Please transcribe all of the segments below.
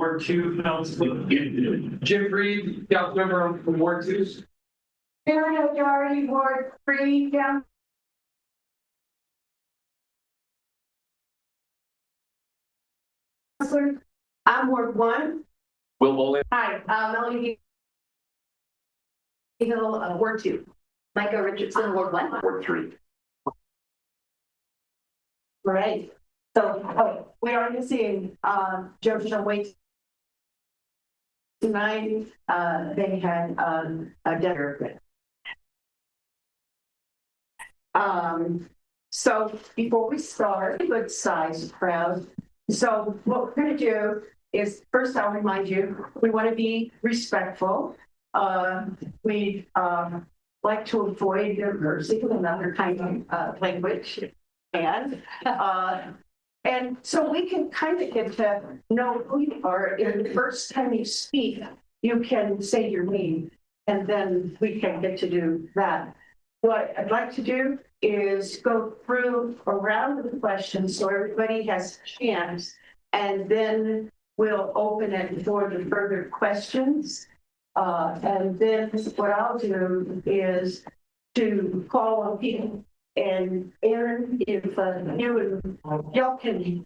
Ward 2, Councilor Jim Reed, Councilmember from Ward 2. Area Majority Ward 3, Councilor. I'm Ward 1. Will Bowling. Hi, Melanie Hill, Ward 2. Micah Richardson, Ward 1. Ward 3. Right. So we are seeing Jefferson Waite tonight. They had a dinner. So before we start, good size crowd. So what we're going to do is first I'll remind you, we want to be respectful. We like to avoid diversity and other kind of language. And so we can kind of get to know who you are. In the first time you speak, you can say your name, and then we can get to do that. What I'd like to do is go through a round of questions so everybody has a chance, and then we'll open it for the further questions. And then what I'll do is to call on people. And Aaron, if you and y'all can,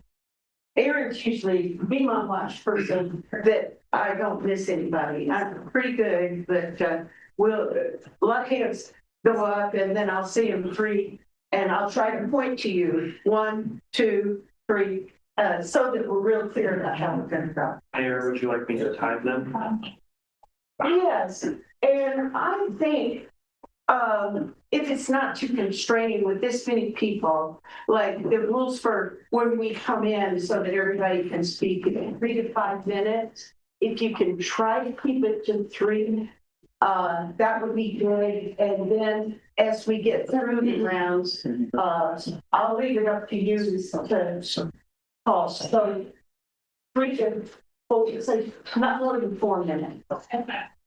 Aaron's usually be my watch person that I don't miss anybody. I'm pretty good, but we'll a lot of hands go up, and then I'll see them 3, and I'll try to point to you 1, 2, 3, so that we're real clear about how we're going to go. Mayor, would you like me to time them? Yes, and I think if it's not too constraining with this many people, like the rules for when we come in so that everybody can speak in 3 to 5 minutes, if you can try to keep it to 3, that would be good. And then as we get through the rounds, I'll leave it up to you to call. So 3 to 4, say not more than 4 minutes.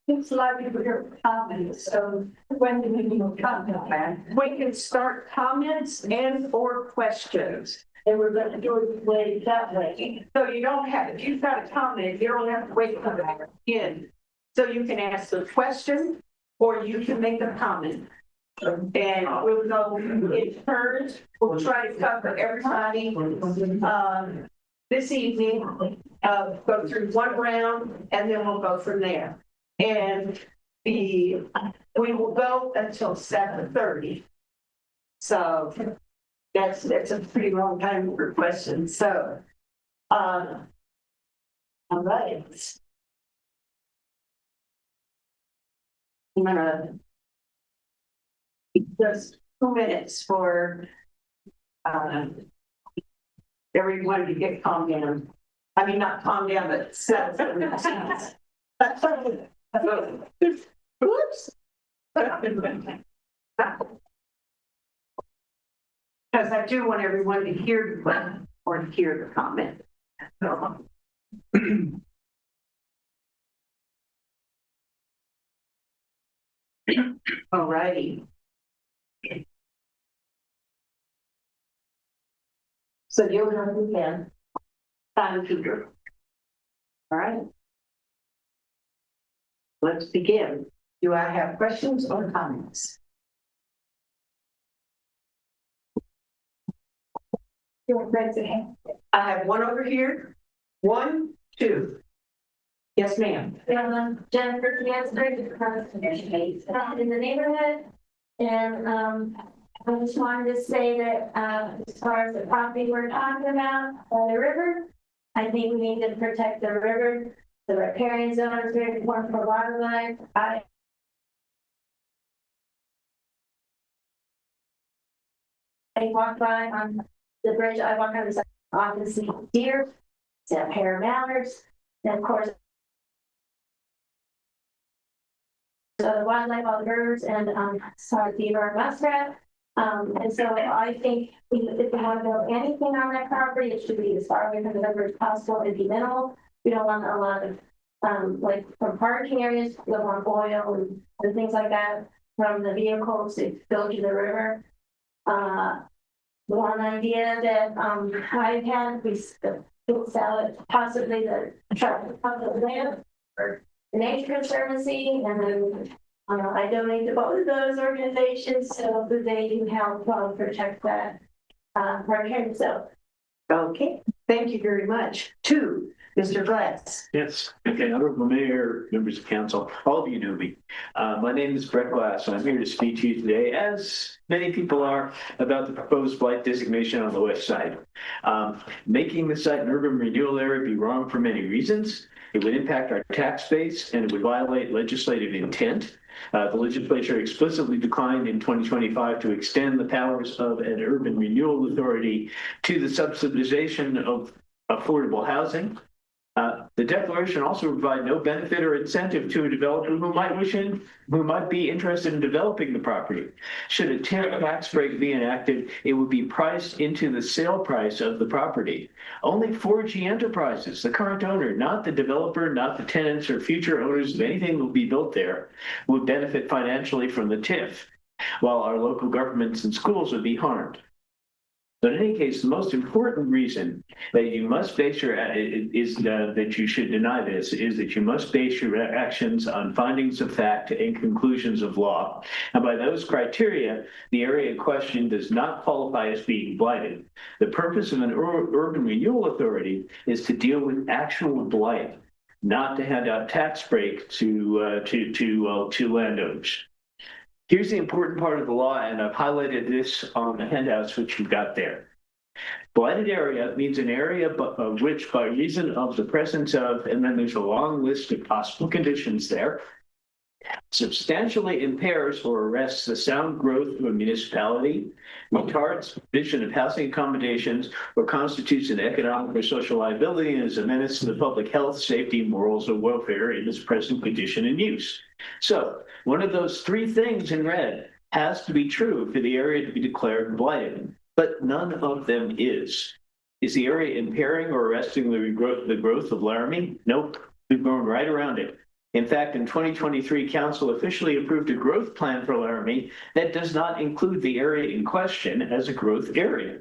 It's likely to hear comments. So when do we do comment? We can start comments and or questions. And we're going to do it that way. So you don't have, if you've got a comment, you don't have to wait for the end. So you can ask a question or you can make a comment. And we'll go in turns. We'll try to cover everybody this evening. Go through 1 round and then we'll go from there. And we will go until 7:30. So that's a pretty long time for questions. So, all right. I'm gonna just 2 minutes for everyone to get calmed down. I mean, not calm down, but settle. Oops. Because I do want everyone to hear the question or to hear the comment. All righty. So you'll have the pen. Time Peter. All right. Let's begin. Do I have questions or comments? I have 1 over here. 1, 2. Yes, ma'am. Jennifer Mansberg in the neighborhood, and I just wanted to say that as far as the property we're talking about by the river, I think we need to protect the river. The riparian zone is very important for wildlife. I walk by on the bridge. I walk on the side. Often see deer, see a pair of mallards, and of course, the wildlife, all the birds, and saw a beaver and muskrat. And so I think if we want to build anything on that property, it should be as far away from the river as possible and be minimal. We don't want a lot of like from parking areas, we don't want oil and things like that from the vehicles to go to the river. One idea that I've had, We'll sell it, possibly the tract of land or the Nature Conservancy, and then I donate to both of those organizations, so they can help protect that hurricane. So, Okay, thank you very much. 2, Mr. Glass. Yes. Okay, Honorable Mayor, members of council, all of you know me. My name is Brett Glass, and I'm here to speak to you today, as many people are, about the proposed blight designation on the west side. Making the site an urban renewal area would be wrong for many reasons. It would impact our tax base, and it would violate legislative intent. The legislature explicitly declined in 2025 to extend the powers of an urban renewal authority to the subsidization of affordable housing. The declaration also provides no benefit or incentive to a developer who might be interested in developing the property. Should a tax break be enacted, it would be priced into the sale price of the property. Only 4G Enterprises, the current owner, not the developer, not the tenants or future owners of anything that will be built there, would benefit financially from the TIF, while our local governments and schools would be harmed. But in any case, the most important reason that you must base your that you should deny this is that you must base your actions on findings of fact and conclusions of law. And by those criteria, the area in question does not qualify as being blighted. The purpose of an urban renewal authority is to deal with actual blight, not to hand out tax break to landowners. Here's the important part of the law, and I've highlighted this on the handouts which you've got there. Blighted area means an area of which, by reason of the presence of, and then there's a long list of possible conditions there, substantially impairs or arrests the sound growth of a municipality, retards vision of housing accommodations, or constitutes an economic or social liability and is a menace to the public health, safety, morals, or welfare in its present condition and use. So one of those 3 things in red has to be true for the area to be declared blighted, but none of them is. Is the area impairing or arresting the growth of Laramie? Nope, we've gone right around it. In fact, in 2023, Council officially approved a growth plan for Laramie that does not include the area in question as a growth area.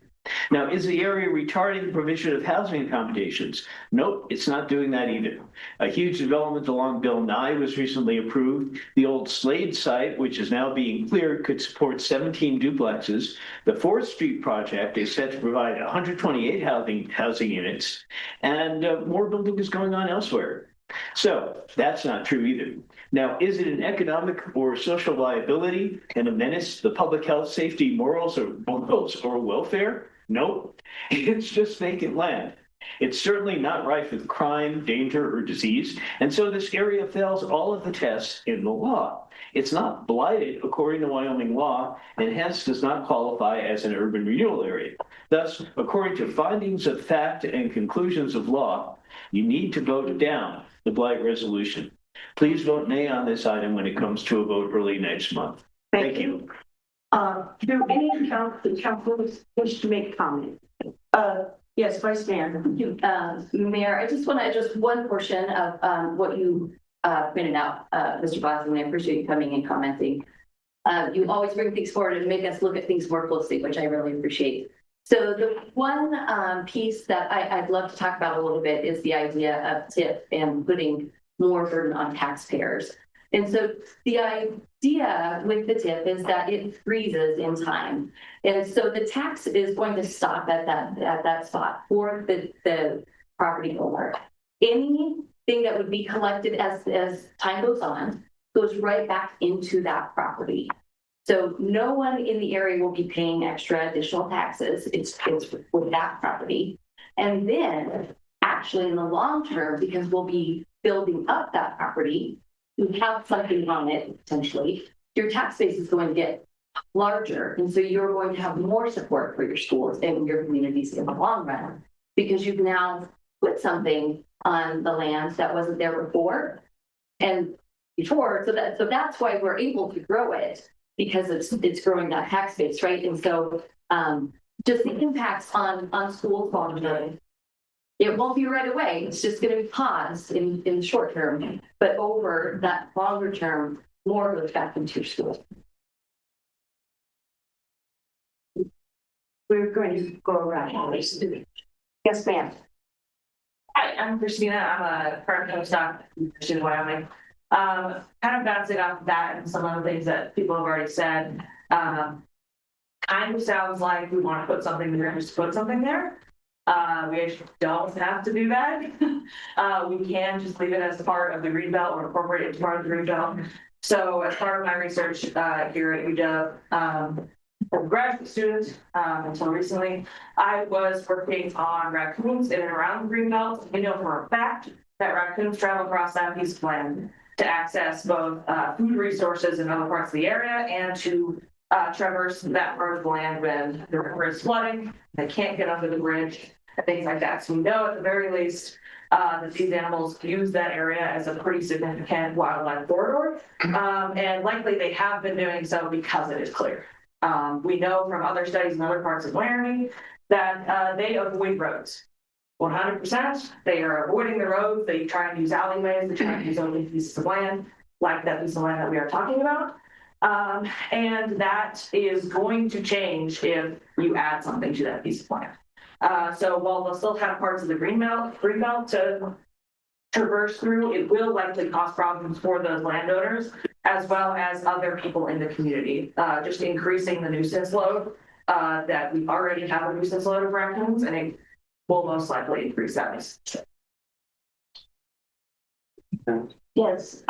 Now, is the area retarding the provision of housing accommodations? Nope, it's not doing that either. A huge development along Bill Nye was recently approved. The old Slade site, which is now being cleared, could support 17 duplexes. The 4th Street project is set to provide 128 housing units, and more building is going on elsewhere. So that's not true either. Now, is it an economic or social liability and a menace to the public health, safety, morals, or welfare? Nope. It's just vacant land. It's certainly not rife with crime, danger, or disease, and so this area fails all of the tests in the law. It's not blighted according to Wyoming law, and hence does not qualify as an urban renewal area. Thus, according to findings of fact and conclusions of law, you need to vote down the blight resolution. Please vote nay on this item when it comes to a vote early next month. Thank you. Do any councilors wish to make comment? Yes, Vice Mayor. Mayor, I just want to address one portion of what you pointed out, Mr. Boston. I appreciate you coming and commenting. You always bring things forward and make us look at things more closely, which I really appreciate. So the one piece that I'd love to talk about a little bit is the idea of TIF and putting more burden on taxpayers. And so the idea with the TIF is that it freezes in time. And so the tax is going to stop at that spot for the property owner. Anything that would be collected as time goes on goes right back into that property. So no one in the area will be paying extra additional taxes. It's with that property. And then actually in the long term, because we'll be building up that property, you have something on it potentially, your tax base is going to get larger. And so you're going to have more support for your schools and your communities in the long run, because you've now put something on the land that wasn't there before. So that's why we're able to grow it, because it's growing that tax base, right? And so just the impacts on schools long term, it won't be right away. It's just going to be paused in the short term, but over that longer term, more goes back into your school. We're going to go around. Yes, ma'am. Hi, I'm Christina. I'm a current postdoc in Wyoming. Kind of bouncing off that and some of the things that people have already said. Kind of sounds like we want to put something there, just put something there. We actually don't have to do that. We can just leave it as part of the greenbelt or incorporate it as part of the greenbelt. So as part of my research here at UW, as a graduate student until recently, I was working on raccoons in and around the greenbelt. We know for a fact that raccoons travel across that piece of land to access both food resources in other parts of the area and to traverse that part of the land when the river is flooding. They can't get under the bridge and things like that. So we know at the very least that these animals use that area as a pretty significant wildlife corridor. And likely they have been doing so because it is clear. We know from other studies in other parts of Laramie that they avoid roads. 100%, they are avoiding the roads. They try and use alleyways. They try and use open pieces of land, like that piece of land that we are talking about. And that is going to change if you add something to that piece of land. So while they'll still have parts of the greenbelt to traverse through, it will likely cause problems for those landowners as well as other people in the community, just increasing the nuisance load that we already have a nuisance load of raccoons, and it will most likely increase that. Yes,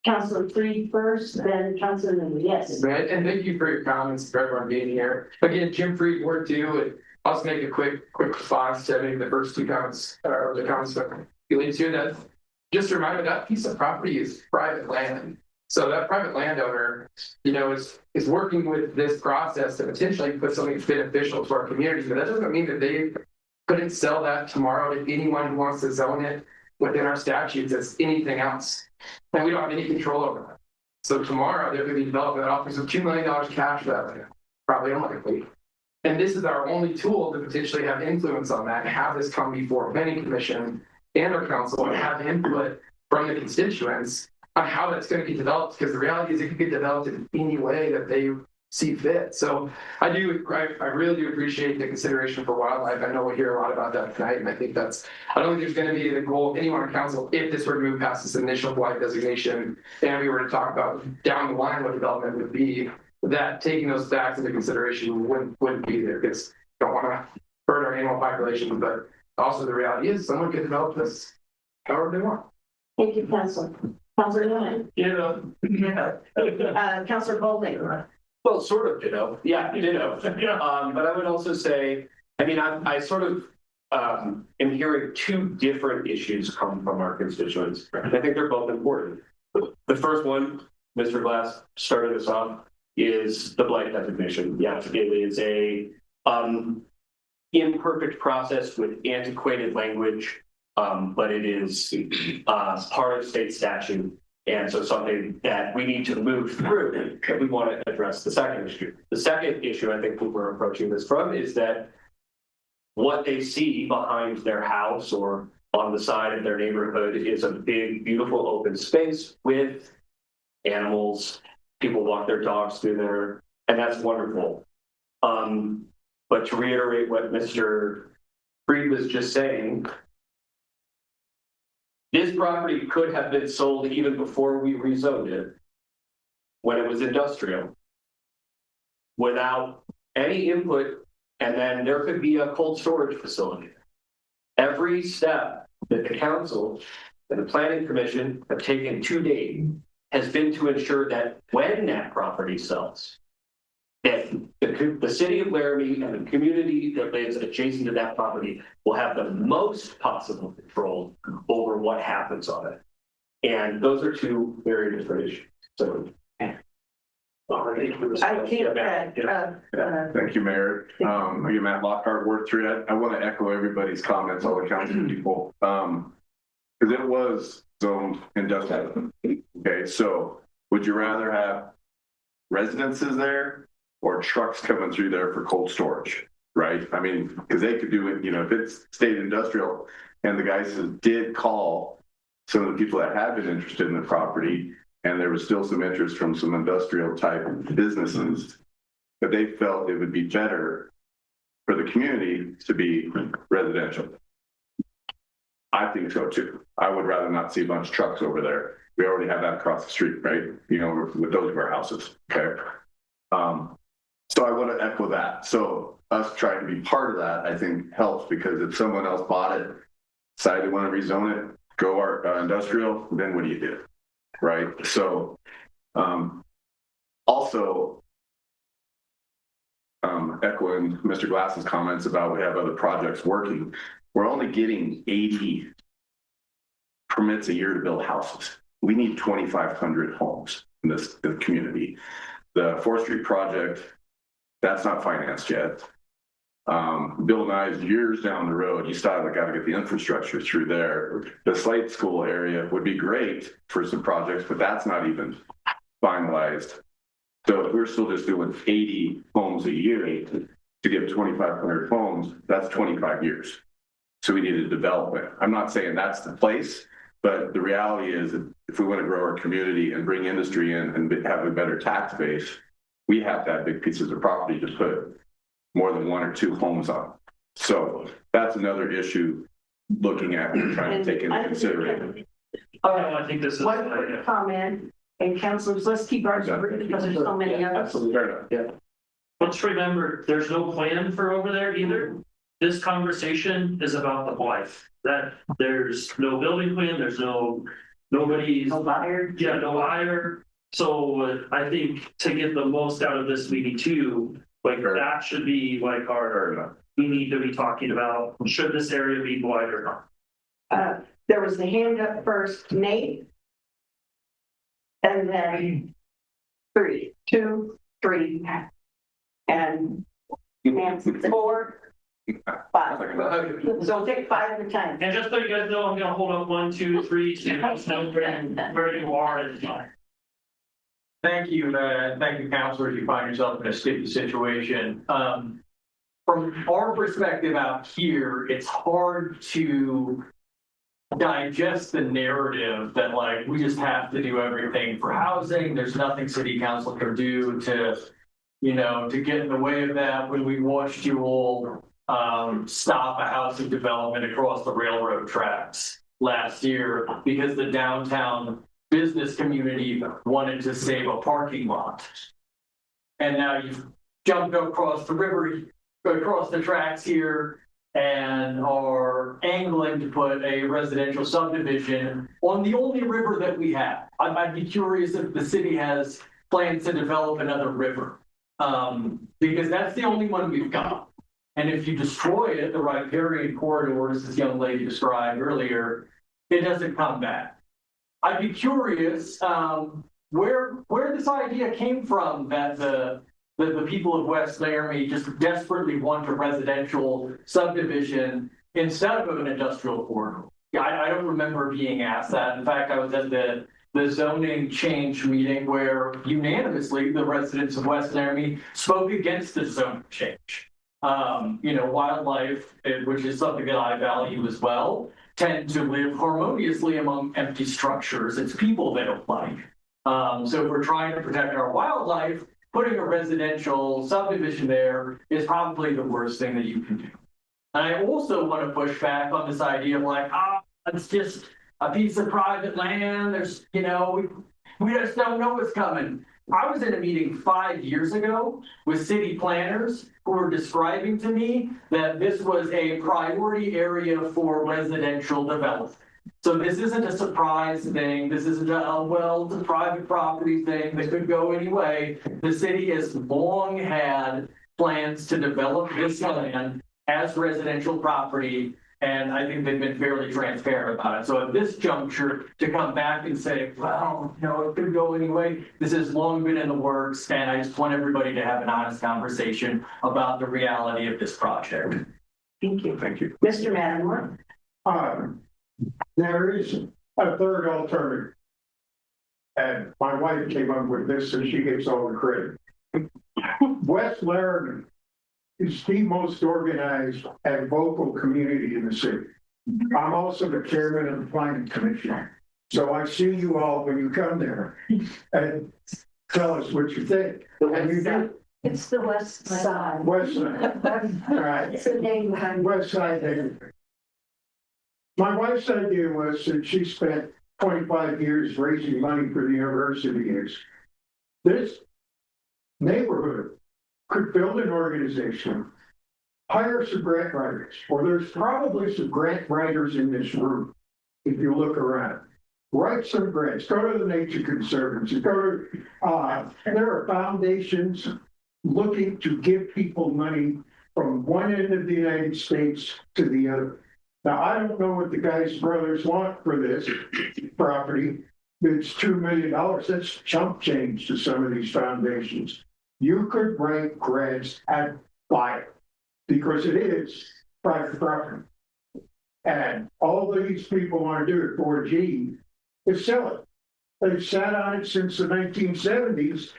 Councilor Freed first, then Councilor Miller, yes. Right, and thank you for your comments, for everyone being here. Again, Jim Freed, Ward 2, and I'll just make a quick response to maybe the first two comments, or the comments that related to that. Just a reminder, that piece of property is private land. So that private landowner, is working with this process to potentially put something beneficial to our community, but that doesn't mean that they couldn't sell that tomorrow to anyone who wants to zone it within our statutes as anything else. And we don't have any control over that. So tomorrow there could be development that offers them $2 million cash for that land, probably unlikely. And this is our only tool to potentially have influence on that and have this come before planning commission and our council and have input from the constituents on how that's going to be developed, because the reality is it could get developed in any way that they see fit. So I really do appreciate the consideration for wildlife. I know we'll hear a lot about that tonight, and I think I don't think there's going to be the goal of anyone on council, if this were to move past this initial blight designation and we were to talk about down the line what development would be, that taking those facts into consideration wouldn't be there, because we don't want to hurt our animal population. But also the reality is someone can develop this however they want. Thank you, Councilor. Councilor Miller. Councilor Bowling. Well, sort of, yeah, but I would also say, I sort of am hearing two different issues come from our constituents. And I think they're both important. The first one, Mr. Glass started us off, is the blight designation. Yes, it is a imperfect process with antiquated language, but it is part of state statute. And so something that we need to move through if we want to address the second issue. The second issue I think we're approaching this from is that what they see behind their house or on the side of their neighborhood is a big, beautiful open space with animals. People walk their dogs through there, and that's wonderful. But to reiterate what Mr. Freed was just saying, this property could have been sold even before we rezoned it, when it was industrial, without any input, and then there could be a cold storage facility. Every step that the council and the planning commission have taken to date has been to ensure that when that property sells, that the city of Laramie and the community that lives adjacent to that property will have the most possible control over what happens on it. And those are two very different issues. So, I can't. Thank you, Mayor. Again, Matt Lockhart, Ward 3. I want to echo everybody's comments, all the council people, because it was zoned industrial. Okay, so would you rather have residences there or trucks coming through there for cold storage, right? Because they could do it, if it's state industrial, and the guys did call some of the people that have been interested in the property, and there was still some interest from some industrial type businesses, but they felt it would be better for the community to be residential. I think so too. I would rather not see a bunch of trucks over there. We already have that across the street, right? You know, with those warehouses, okay? So I want to echo that. So us trying to be part of that, I think helps, because if someone else bought it, decided they want to rezone it, go industrial, then what do you do? Right? So, also, echoing Mr. Glass's comments about we have other projects working, we're only getting 80 permits a year to build houses. We need 2,500 homes in this community. The 4th Street project, that's not financed yet. Bill Nye's years down the road, you still got to get the infrastructure through there. The Slate School area would be great for some projects, but that's not even finalized. So if we're still just doing 80 homes a year to get 2,500 homes, that's 25 years. So we need a development. I'm not saying that's the place, but the reality is that if we want to grow our community and bring industry in and have a better tax base, we have to have big pieces of property to put more than 1 or 2 homes on. So that's another issue looking at and trying to take into consideration. I think this is. One quick comment, and councilors, let's keep ours brief because there's so many others. Absolutely, fair enough. Yeah. Let's remember, there's no plan for over there either. This conversation is about the life. That there's no building plan, there's nobody's. No buyer. Yeah, no buyer. So I think to get the most out of this meeting too, like that should be like we need to be talking about, should this area be blight or not? There was the hand up first, Nate. And then 2, 3, and 4, 5. So take 5 at a time. And just so you guys know, I'm gonna hold up 1, 2, 3, so you guys know where you are at the time. Thank you, councilors. You find yourself in a sticky situation. From our perspective out here, it's hard to digest the narrative that like we just have to do everything for housing. There's nothing city council can do to, to get in the way of that. When we watched you all stop a housing development across the railroad tracks last year because the downtown business community wanted to save a parking lot. And now you've jumped across the river, across the tracks here, and are angling to put a residential subdivision on the only river that we have. I'd be curious if the city has plans to develop another river, because that's the only one we've got. And if you destroy it, the riparian corridor, as this young lady described earlier, it doesn't come back. I'd be curious where this idea came from that the people of West Laramie just desperately want a residential subdivision instead of an industrial corridor. I don't remember being asked that. In fact, I was at the zoning change meeting where unanimously the residents of West Laramie spoke against the zoning change. Wildlife, which is something that I value as well, tend to live harmoniously among empty structures. It's people they don't like. So if we're trying to protect our wildlife, putting a residential subdivision there is probably the worst thing that you can do. And I also want to push back on this idea of like, it's just a piece of private land. There's, we just don't know what's coming. I was in a meeting 5 years ago with city planners who were describing to me that this was a priority area for residential development. So this isn't a surprise thing. This isn't the private property thing that could go anyway. The city has long had plans to develop this land as residential property. And I think they've been fairly transparent about it. So at this juncture, to come back and say, well, it could go anyway, this has long been in the works. And I just want everybody to have an honest conversation about the reality of this project. Thank you. Thank you. Mr. Matamore? There is a third alternative. And my wife came up with this, so she gets all the credit. West Laramie is the most organized and vocal community in the city. I'm also the chairman of the planning commission. So I see you all when you come there and tell us what you think. And you do. It's the west side. West side. All right. It's the neighborhood. West side neighborhood. My wife's idea was that she spent 25 years raising money for the university is this neighborhood could build an organization, hire some grant writers, or there's probably some grant writers in this room. If you look around, write some grants, go to the Nature Conservancy, go to, there are foundations looking to give people money from one end of the United States to the other. Now, I don't know what the Geist brothers want for this property. It's $2 million. That's chump change to some of these foundations. You could write grants and buy it because it is private property. And all these people want to do at 4G is sell it. They've sat on it since the 1970s.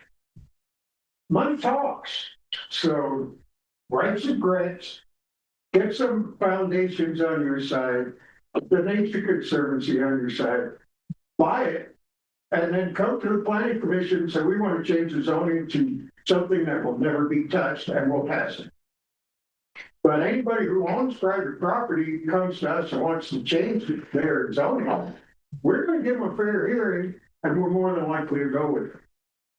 Money talks. So write some grants, get some foundations on your side, the Nature Conservancy on your side, buy it, and then come to the planning commission and say, we want to change the zoning to something that will never be touched, and we'll pass it. But anybody who owns private property comes to us and wants to change their zoning, we're going to give them a fair hearing, and we're more than likely to go with it.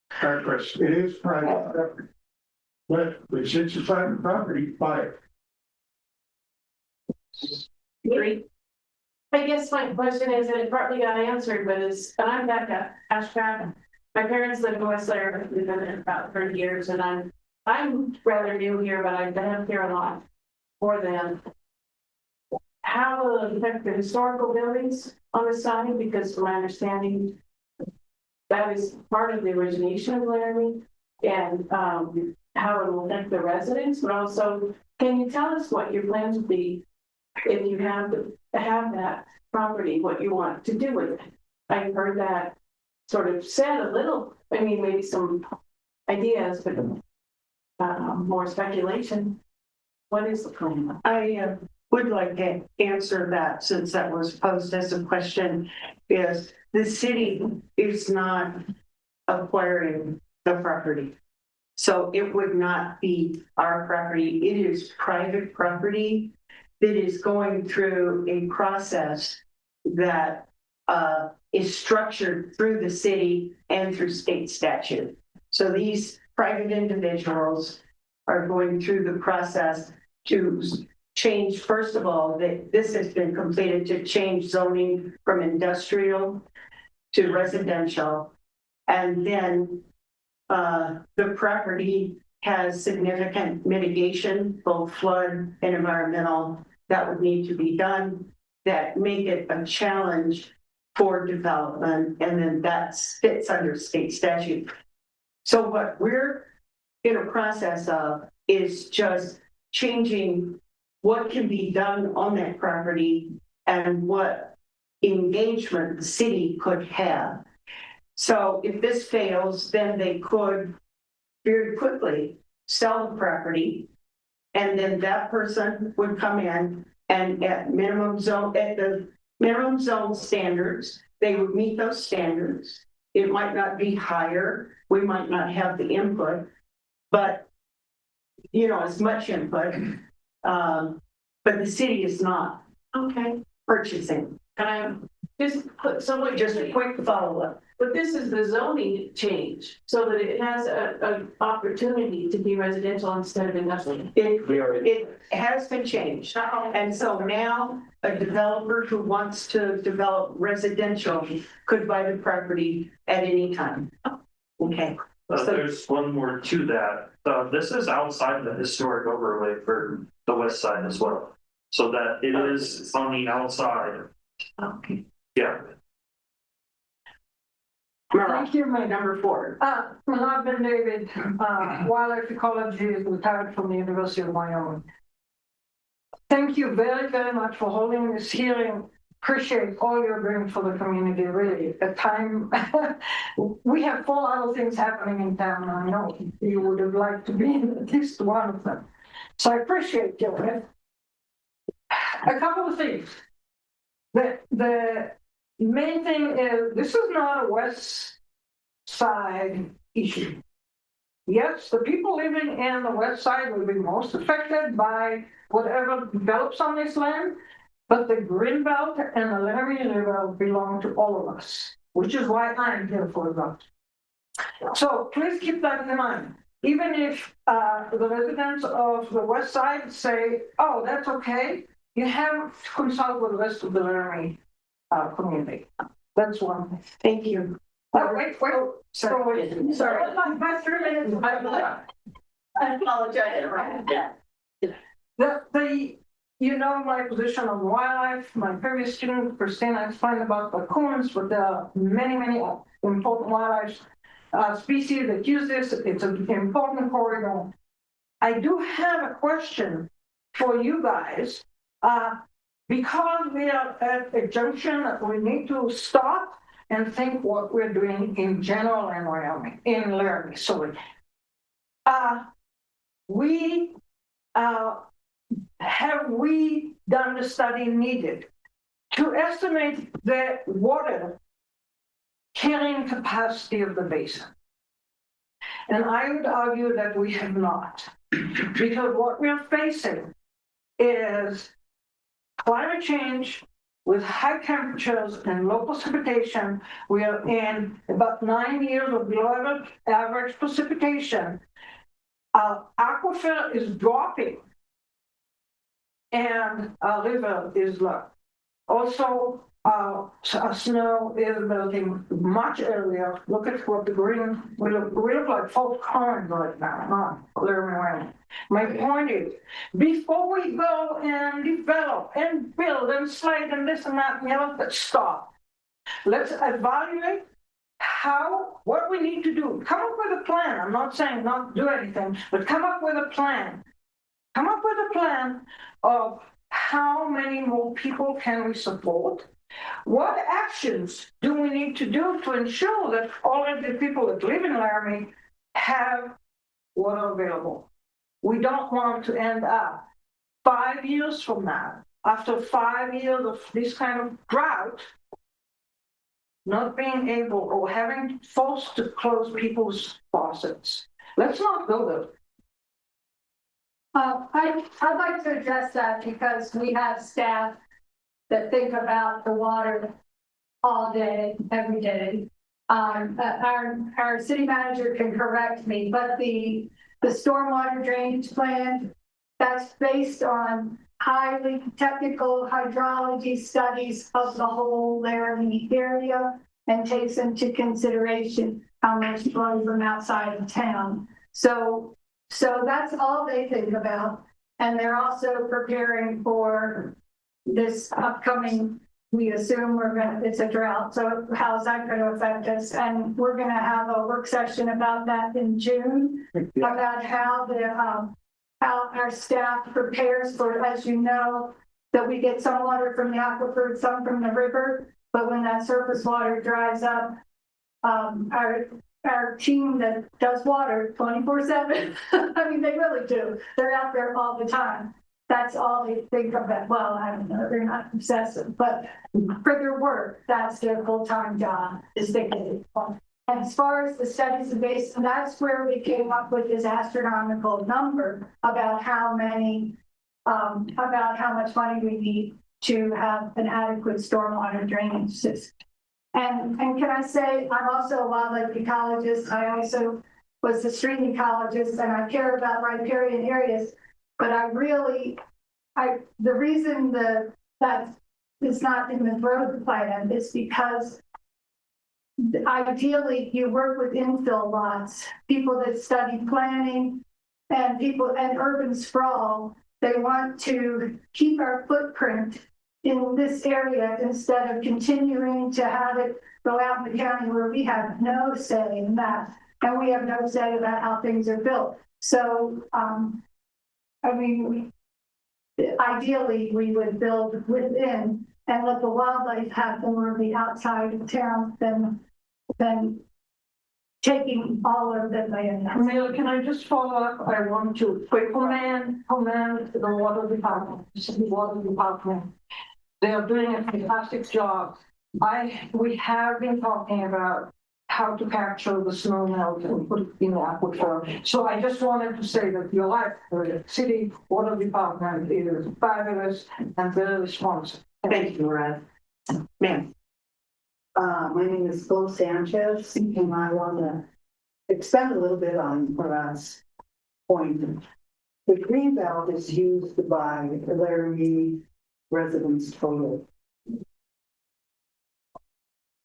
Because it is private property. But since it's private property, buy it. Great. I guess my question is, and it partly got answered, but is, and I'm back at Ashcraft. My parents live in West Laramie, we've been there about 30 years, and I'm rather new here, but I've been here a lot more than. How will it affect the historical buildings on the side? Because from my understanding, that is part of the origination of Laramie, and how it will affect the residents, but also, can you tell us what your plans would be if you have that property, what you want to do with it? I've heard that sort of said a little, I mean, maybe some ideas, but more speculation. What is the plan? I would like to answer that, since that was posed as a question, is the city is not acquiring the property. So it would not be our property. It is private property that is going through a process that is structured through the city and through state statute. So these private individuals are going through the process to change, first of all, that this has been completed to change zoning from industrial to residential. And then the property has significant mitigation, both flood and environmental, that would need to be done, that make it a challenge for development, and then that fits under state statute. So what we're in a process of is just changing what can be done on that property and what engagement the city could have. So if this fails, then they could very quickly sell the property, and then that person would come in and at the minimum zone standards, they would meet those standards. It might not be higher, we might not have the input, but as much input, but the city is not purchasing. Can I just put someone, Just a quick follow-up. but this is the zoning change, so that it has an opportunity to be residential instead of industrial. It has been changed. And so now a developer who wants to develop residential could buy the property at any time. Okay. There's one more to that. This is outside the historic overlay for the west side as well. So that it is on the outside. Okay. Yeah. Thank you, my number 4. I've been David, wildlife ecology is retired from the University of Wyoming. Thank you very, very much for holding this hearing. Appreciate all you're doing for the community, really. At time, we have 4 other things happening in town. I know you would have liked to be in at least one of them. So I appreciate you. A couple of things. The main thing is, this is not a west side issue. yes, the people living in the west side will be most affected by whatever develops on this land, but the Greenbelt and the Laramie River belong to all of us, which is why I'm here for that. So please keep that in mind. Even if the residents of the west side say, oh, that's okay, you have to consult with the rest of the Laramie community. That's one thing. Thank you. Wait, sorry. My 3 minutes. I apologize. You know my position on wildlife. My previous student, Christina, explained about raccoons, but there are many, many important wildlife species that use this. It's an important corridor. I do have a question for you guys. Because we are at a junction that we need to stop and think what we're doing in general in Wyoming, in Laramie, sorry. Have we done the study needed to estimate the water carrying capacity of the basin? And I would argue that we have not, because what we're facing is climate change with high temperatures and low precipitation. We are in about 9 years of below average precipitation. Our aquifer is dropping and our river is low. Also, our snow is melting much earlier. Look at what the green, we look like full corn right now, not Laramie. My point is, before we go and develop and build and slate and this and that, let's stop. Let's evaluate what we need to do. Come up with a plan. I'm not saying not do anything, but come up with a plan. Come up with a plan of how many more people can we support? What actions do we need to do to ensure that all of the people that live in Laramie have water available? We don't want to end up 5 years from now, after 5 years of this kind of drought, not being able or having forced to close people's faucets. Let's not go there. I'd like to address that because we have staff that think about the water all day, every day. Our city manager can correct me, but the stormwater drainage plan, that's based on highly technical hydrology studies of the whole Laramie area and takes into consideration how much flows from outside of town. So that's all they think about. And they're also preparing for this upcoming, we assume it's a drought. So how's that going to affect us? And we're going to have a work session about that in June, about how our staff prepares for, as you know, that we get some water from the aquifer, some from the river. But when that surface water dries up, our team that does water 24/7, I mean, they really do. They're out there all the time. That's all they think of it. Well, I don't know, they're not obsessive, but for their work, that's their full-time job, is thinking. And as far as the studies of basin, that's where we came up with this astronomical number about how much money we need to have an adequate stormwater drainage system. And can I say, I'm also a wildlife ecologist. I also was a stream ecologist, and I care about riparian areas. But the reason that is not in the road plan is because ideally you work with infill lots, people that study planning and urban sprawl. They want to keep our footprint in this area instead of continuing to have it go out in the county where we have no say in that, and we have no say about how things are built. So, I mean, ideally we would build within and let the wildlife happen or be outside of town than taking all of the land. Mayor, can I just follow up? I want to command the water department, the city water department. They are doing a fantastic job. We have been talking about how to capture the snow melt and put it in the aquifer. So I just wanted to say that your life, the city water department is fabulous and very responsive. Thank you, Red. Ma'am. My name is Flo Sanchez, and I want to expand a little bit on Murad's point. The greenbelt is used by Laramie residents total.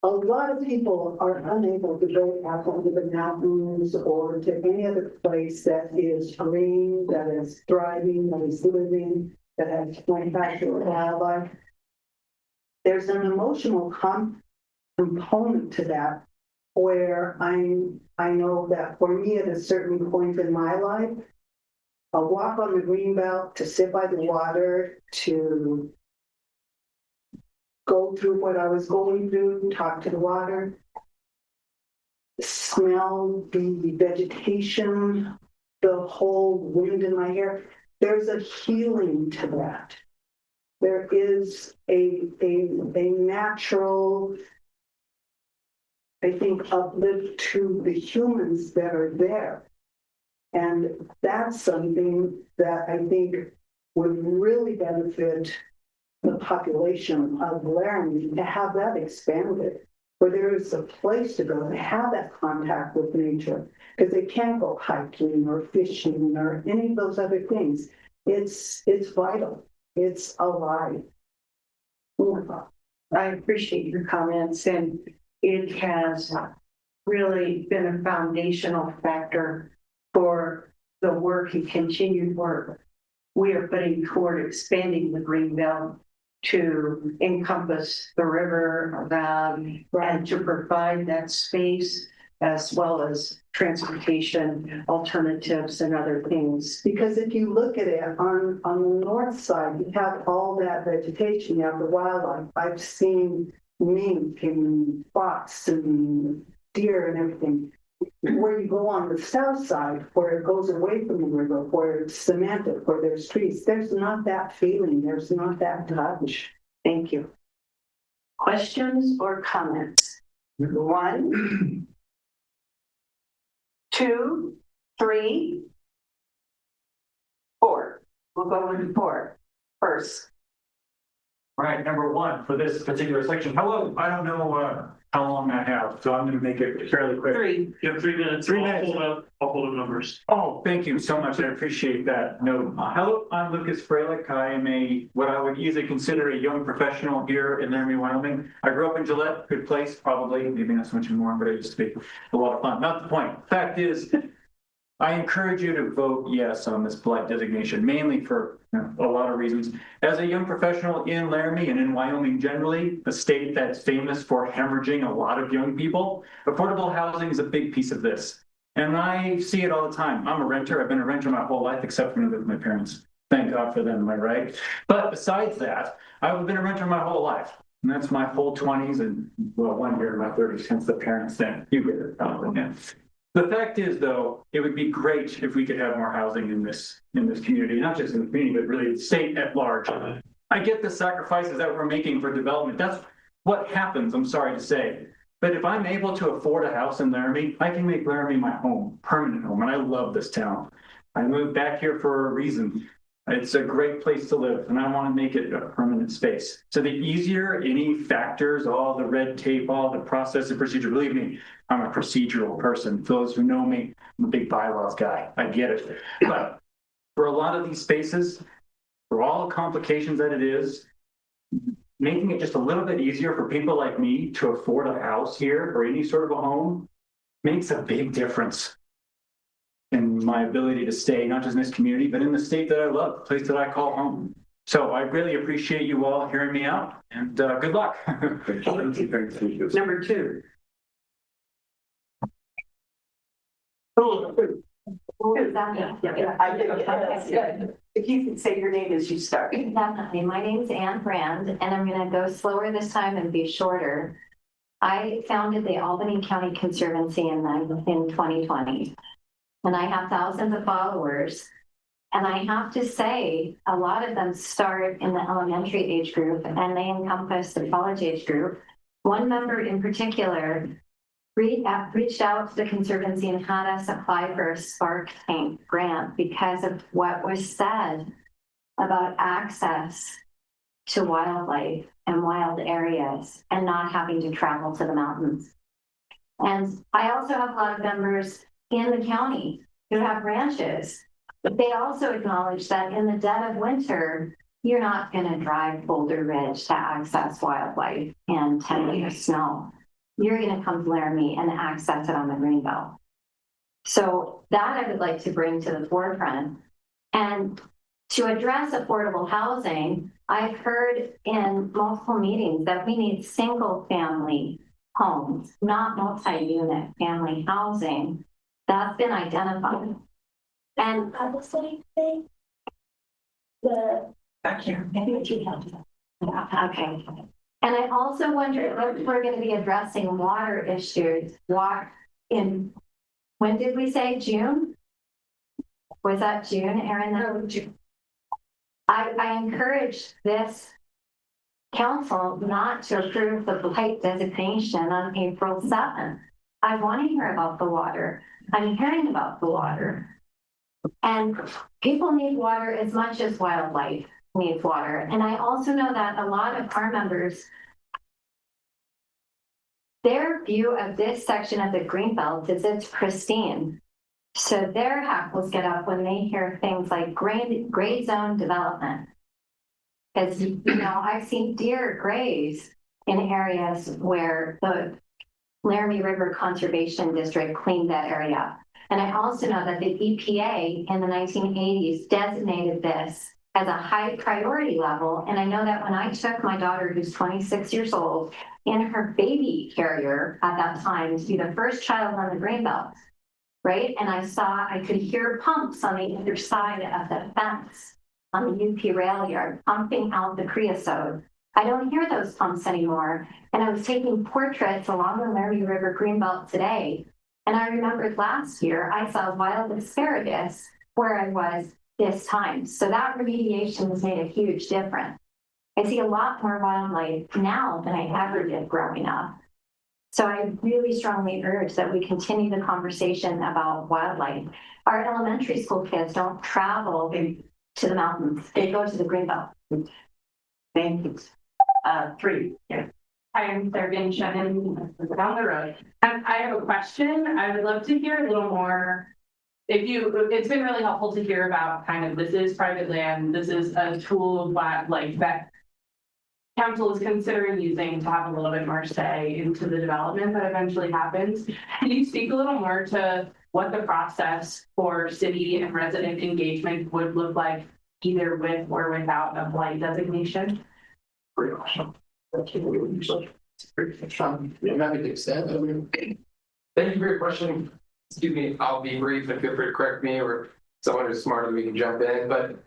A lot of people are unable to go out into the mountains or to any other place that is green, that is thriving, that is living, that has manufactured wildlife. There's an emotional component to that, where I know that for me at a certain point in my life, a walk on the greenbelt, to sit by the water, to go through what I was going through, talk to the water, smell the vegetation, the whole wind in my hair. There's a healing to that. There is a natural, I think, uplift to the humans that are there. And that's something that I think would really benefit the population of Laramie, to have that expanded, where there is a place to go and have that contact with nature, because they can't go hiking or fishing or any of those other things. It's vital. It's alive. I appreciate your comments, and it has really been a foundational factor for the work and continued work we are putting toward expanding the green belt to encompass the river, and to provide that space as well as transportation alternatives and other things. Because if you look at it on the north side, you have all that vegetation, you have the wildlife. I've seen mink and fox and deer and everything. Where you go on the south side, where it goes away from the river, where it's cemented, where there's trees, there's not that feeling, there's not that touch. Thank you. Questions or comments? 1, 2, 3, 4. We'll go with 4 first. Right, number 1 for this particular section. Hello, I don't know how long I have, so I'm going to make it fairly quick. 3. You have 3 minutes. 3 minutes. I'll hold up numbers. Oh, thank you so much. I appreciate that. No, hello, I'm Lucas Freilich. I am what I would easily consider a young professional here in Laramie, Wyoming. I grew up in Gillette, good place, probably, maybe not so much anymore, but it used to be a lot of fun. Not the point. Fact is, I encourage you to vote yes on this blight designation, mainly for a lot of reasons. As a young professional in Laramie and in Wyoming generally, a state that's famous for hemorrhaging a lot of young people, affordable housing is a big piece of this. And I see it all the time. I'm a renter. I've been a renter my whole life, except when I lived with my parents. Thank God for them, am I right? But besides that, I've been a renter my whole life. And that's my whole 20s and, well, 1 year in my 30s since the parents then. You get it, probably, yeah. The fact is, though, it would be great if we could have more housing in this community, not just in the community, but really the state at large. I get the sacrifices that we're making for development. That's what happens, I'm sorry to say. But if I'm able to afford a house in Laramie, I can make Laramie my home, permanent home, and I love this town. I moved back here for a reason. It's a great place to live, and I want to make it a permanent space. So the easier any factors, all the red tape, all the process and procedure, believe me, I'm a procedural person. For those who know me, I'm a big bylaws guy. I get it. But for a lot of these spaces, for all the complications that it is, making it just a little bit easier for people like me to afford a house here or any sort of a home makes a big difference in my ability to stay, not just in this community, but in the state that I love, the place that I call home. So I really appreciate you all hearing me out, and good luck. Number 2. If you can say your name as you start. Definitely. My name's Anne Brand, and I'm going to go slower this time and be shorter. I founded the Albany County Conservancy in 2020, and I have thousands of followers. And I have to say, a lot of them start in the elementary age group, and they encompass the college age group. One member in particular reached out to the Conservancy and had us apply for a Spark Tank grant because of what was said about access to wildlife and wild areas and not having to travel to the mountains. And I also have a lot of members in the county who have ranches. But they also acknowledge that in the dead of winter, you're not going to drive Boulder Ridge to access wildlife and 10 feet of snow. You're going to come to Laramie and access it on the Greenbelt. So that I would like to bring to the forefront. And to address affordable housing, I've heard in multiple meetings that we need single family homes, not multi-unit family housing. That's been identified. And I will say back here, maybe it's you help. Okay. And I also wonder if we're going to be addressing water issues. When did we say June? Was that June, Erin? No, June. I encourage this council not to approve the blight designation on April 7th. I want to hear about the water. I'm hearing about the water. And people need water as much as wildlife needs water. And I also know that a lot of our members, their view of this section of the Greenbelt is it's pristine. So their hackles get up when they hear things like grade zone development. As you know, I've seen deer graze in areas where the Laramie River Conservation District cleaned that area up. And I also know that the EPA in the 1980s designated this as a high priority level. And I know that when I took my daughter, who's 26 years old, in her baby carrier at that time to be the first child on the Greenbelt, right? And I could hear pumps on the other side of the fence on the UP rail yard, pumping out the creosote. I don't hear those pumps anymore. And I was taking portraits along the Laramie River Greenbelt today. And I remembered last year, I saw wild asparagus where I was this time. So that remediation has made a huge difference. I see a lot more wildlife now than I ever did growing up. So I really strongly urge that we continue the conversation about wildlife. Our elementary school kids don't travel to the mountains. They go to the Greenbelt. Thank you. 3. Yeah. Hi, I'm Sarah Shannon down the road. I have a question. I would love to hear a little more. It's been really helpful to hear about kind of this is private land. This is a tool that council is considering using to have a little bit more say into the development that eventually happens. Can you speak a little more to what the process for city and resident engagement would look like, either with or without a blight designation? Great question. Thank you I'm happy to extend. Thank you for your question. Excuse me, I'll be brief and feel free to correct me or someone who's smarter than me can jump in. But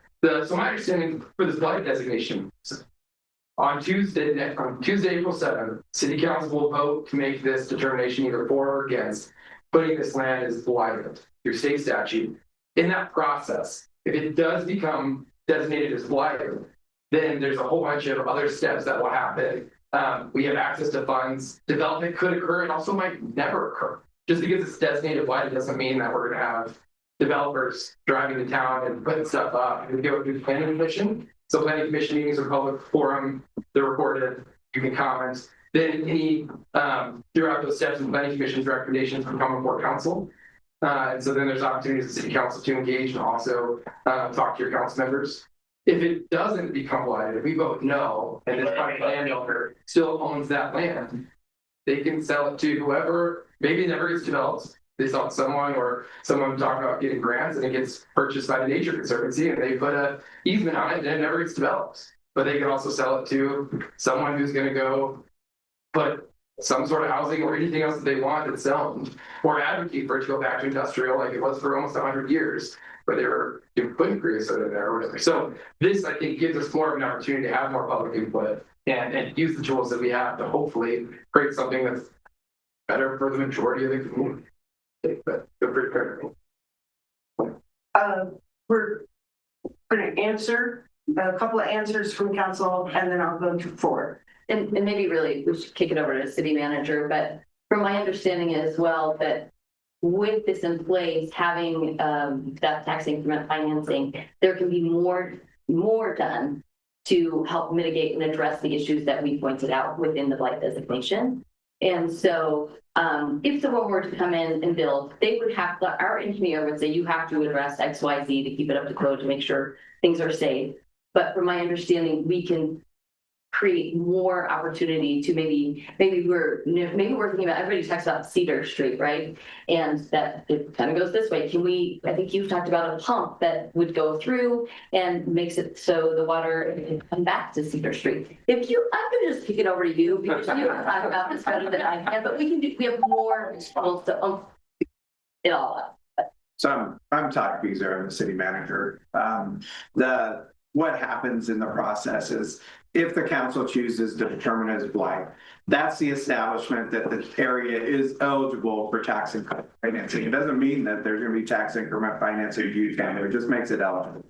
so my understanding for this blight designation, on Tuesday, April 7th, City Council will vote to make this determination either for or against putting this land as blighted through state statute. In that process, if it does become designated as blighted, then there's a whole bunch of other steps that will happen. We have access to funds. Development could occur and also might never occur. Just because it's designated blighted doesn't mean that we're going to have developers driving to town and putting stuff up. We go through planning commission. So planning commission meetings are public forum. They're recorded. You can comment. Then any throughout those steps, the planning commission's recommendations become before council. And so then there's opportunities for city council to engage and also talk to your council members. If it doesn't become blighted, if we vote no, and this private landowner still owns that land, they can sell it to whoever. Maybe it never gets developed. They sell it to someone, or someone talking about getting grants and it gets purchased by the Nature Conservancy and they put a easement on it and it never gets developed. But they can also sell it to someone who's going to go put some sort of housing or anything else that they want that's zoned, or advocate for it to go back to industrial like it was for almost 100 years, where they were putting creosote in there or whatever. So this, I think, gives us more of an opportunity to have more public input and use the tools that we have to hopefully create something that's better for the majority of the community. But feel free to correct me. We're going to answer a couple of answers from council, and then I'll go to 4. And maybe really we should kick it over to city manager, but from my understanding as well, that with this in place, having that tax increment financing, there can be more done to help mitigate and address the issues that we pointed out within the blight designation. And so if someone were to come in and build, they would have, our engineer would say, you have to address X, Y, Z to keep it up to code to make sure things are safe. But from my understanding, we can create more opportunity to maybe we're thinking about, everybody talks about Cedar Street, right? And that it kind of goes this way. Can we, I think you've talked about a pump that would go through and makes it so the water can come back to Cedar Street. If you, I'm gonna just kick it over to you because you talk about this better than I can, but we have more tools to it all up. So I'm Todd Beezer, I'm the city manager. What happens in the process is if the council chooses to determine as blight, that's the establishment that the area is eligible for tax increment financing. It doesn't mean that there's going to be tax increment financing used down there. It just makes it eligible.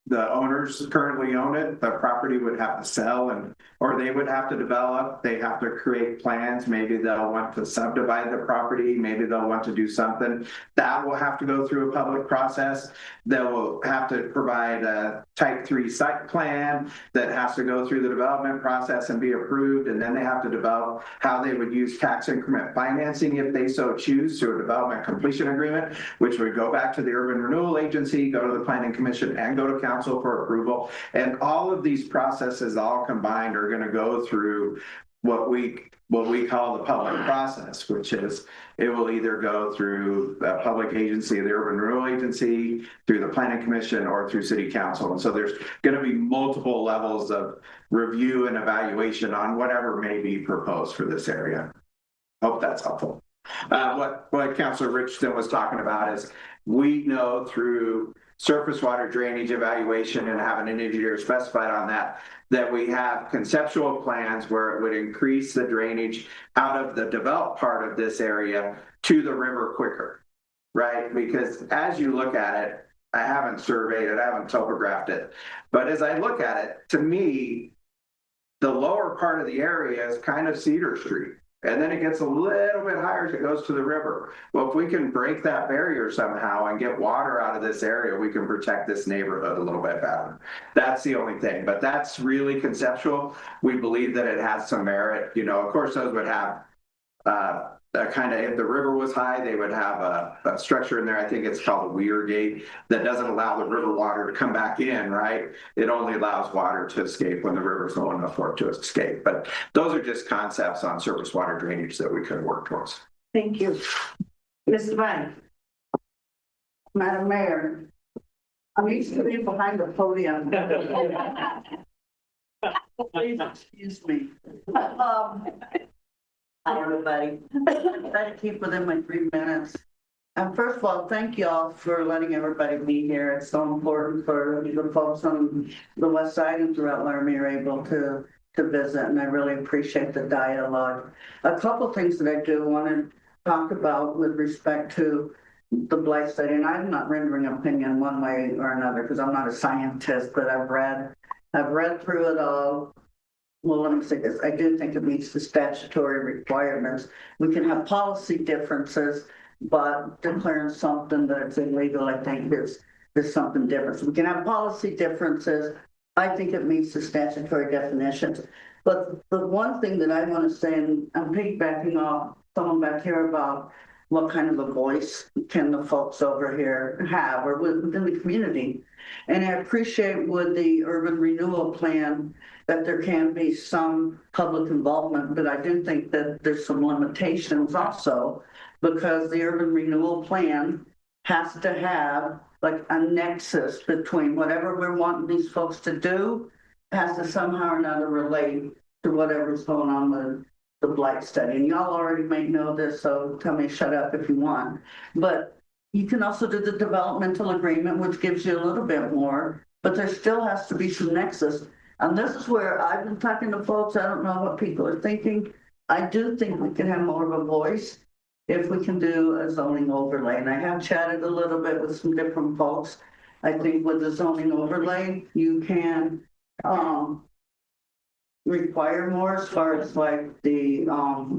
The owners currently own it. The property would have to sell or they would have to develop. They have to create plans. Maybe they'll want to subdivide the property. Maybe they'll want to do something. That will have to go through a public process. They will have to provide a type 3 site plan that has to go through the development process and be approved. And then they have to develop how they would use tax increment financing if they so choose through a development completion agreement, which would go back to the Urban Renewal Agency, go to the Planning Commission, and go to council for approval. And all of these processes all combined are going to go through what we call the public process, which is it will either go through a public agency, the Urban Renewal Agency, through the Planning Commission, or through City Council. And so there's going to be multiple levels of review and evaluation on whatever may be proposed for this area. Hope that's helpful. What Councilor Richardson was talking about is we know through surface water drainage evaluation and having an engineer specified on that we have conceptual plans where it would increase the drainage out of the developed part of this area to the river quicker, right? Because as you look at it, I haven't surveyed it, I haven't topographed it, but as I look at it, to me, the lower part of the area is kind of Cedar Street. And then it gets a little bit higher as it goes to the river. Well, if we can break that barrier somehow and get water out of this area, we can protect this neighborhood a little bit better. That's the only thing, but that's really conceptual. We believe that it has some merit. You know, of course, those would have kind of, if the river was high, they would have a structure in there. I think it's called a weir gate that doesn't allow the river water to come back in, right? It only allows water to escape when the river's low enough for it to escape. But those are just concepts on surface water drainage that we could work towards. Thank you. Ms. Devine. Madam Mayor, I'm used to being behind the podium. Please excuse me. Hi, everybody. Try to keep within my 3 minutes. And first of all, thank you all for letting everybody be here. It's so important for the folks on the west side and throughout Laramie are able to visit, and I really appreciate the dialogue. A couple things that I do want to talk about with respect to the blight study, and I'm not rendering opinion one way or another because I'm not a scientist, but I've read through it all. Well, let me say this. I do think it meets the statutory requirements. We can have policy differences, but declaring something that's illegal, I think is something different. So we can have policy differences. I think it meets the statutory definitions. But the one thing that I want to say, and I'm piggybacking off someone back here about what kind of a voice can the folks over here have or within the community. And I appreciate with the urban renewal plan that there can be some public involvement, but I do think that there's some limitations also because the urban renewal plan has to have like a nexus between whatever we're wanting these folks to do has to somehow or another relate to whatever's going on with the blight study. And y'all already may know this, so tell me shut up if you want. But you can also do the developmental agreement, which gives you a little bit more, but there still has to be some nexus. And this is where I've been talking to folks. I don't know what people are thinking. I do think we can have more of a voice if we can do a zoning overlay. And I have chatted a little bit with some different folks. I think with the zoning overlay, you can require more as far as like the,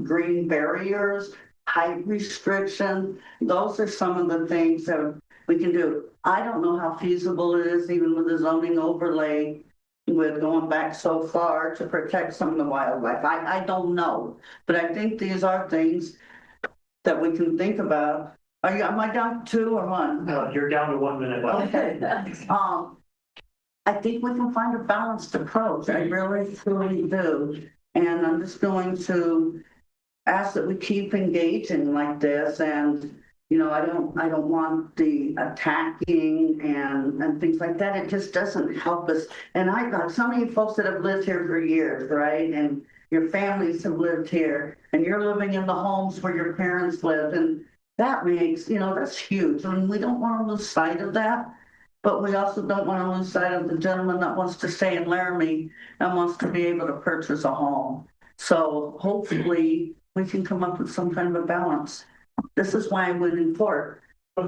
green barriers, height restriction. Those are some of the things that we can do. I don't know how feasible it is, even with the zoning overlay, with going back so far to protect some of the wildlife. I don't know, but I think these are things that we can think about. Am I down to 2 or 1? No, you're down to 1 minute left. Okay. I think we can find a balanced approach. I really, truly do. And I'm just going to ask that we keep engaging like this. And, you know, I don't want the attacking and things like that. It just doesn't help us. And I got so many folks that have lived here for years, right? And your families have lived here, and you're living in the homes where your parents lived. And that makes, you know, that's huge. I mean, we don't want to lose sight of that. But we also don't want to lose sight of the gentleman that wants to stay in Laramie and wants to be able to purchase a home. So hopefully we can come up with some kind of a balance. This is why I went in court. So I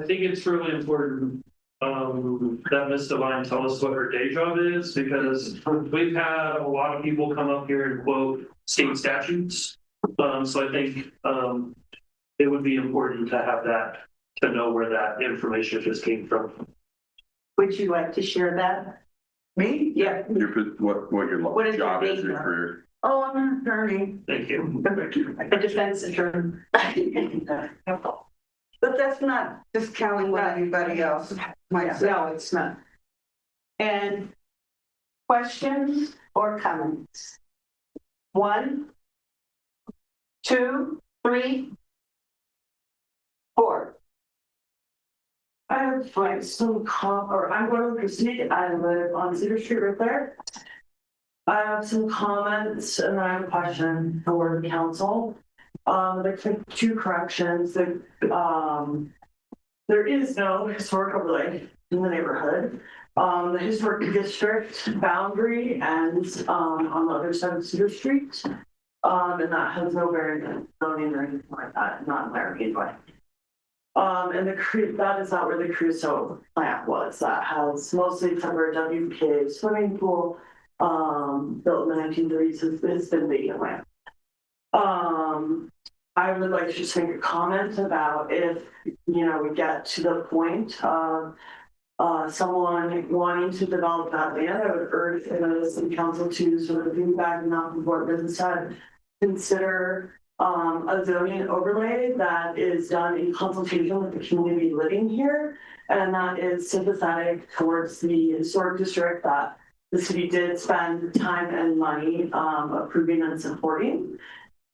think it's really important that Ms. Devine tell us what her day job is, because we've had a lot of people come up here and quote state statutes. So I think it would be important to have that, to know where that information just came from. Would you like to share that? Me? Yeah. What your job is, your career? Oh, I'm an attorney. Thank you. A defense attorney. But that's not discounting what anybody else might say. No, it's not. And questions or comments? 1, 2, 3, 4. I have like some I'm going to proceed. I live on Cedar Street right there. I have some comments and I have a question for the council. There's like 2 corrections. There is no historic overlay in the neighborhood. The historic district boundary ends on the other side of Cedar Street. And that has no bearing zoning or anything like that, not in Laramie way. And that is not where the Crusoe plant was. That has mostly covered WPA swimming pool, built in the 1930s. It's been vacant land. I would like to just make a comment about if, you know, we get to the point of someone wanting to develop that land, I would urge the city council to sort of bring back enough of what business had, consider a zoning overlay that is done in consultation with the community living here, and that is sympathetic towards the historic district that the city did spend time and money approving and supporting.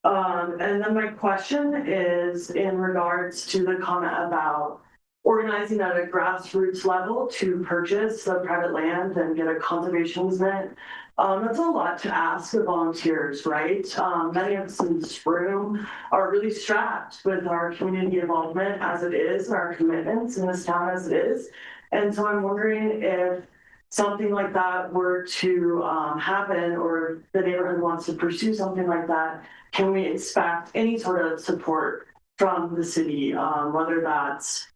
And then my question is in regards to the comment about organizing at a grassroots level to purchase the private land and get a conservation easement. That's a lot to ask of volunteers, right? Many of us in this room are really strapped with our community involvement as it is, our commitments in this town as it is. And so I'm wondering if something like that were to happen, or the neighborhood wants to pursue something like that, can we expect any sort of support from the city, whether that's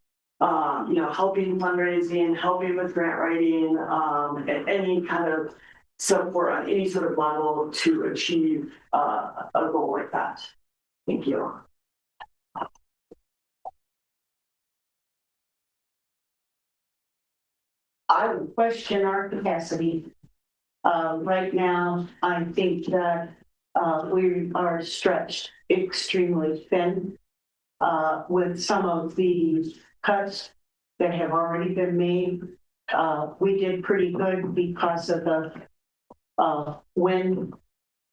you know, helping fundraising, helping with grant writing, any kind of support on any sort of level to achieve a goal like that. Thank you. I would question our capacity. Right now, I think that we are stretched extremely thin with some of the cuts that have already been made. We did pretty good because of the when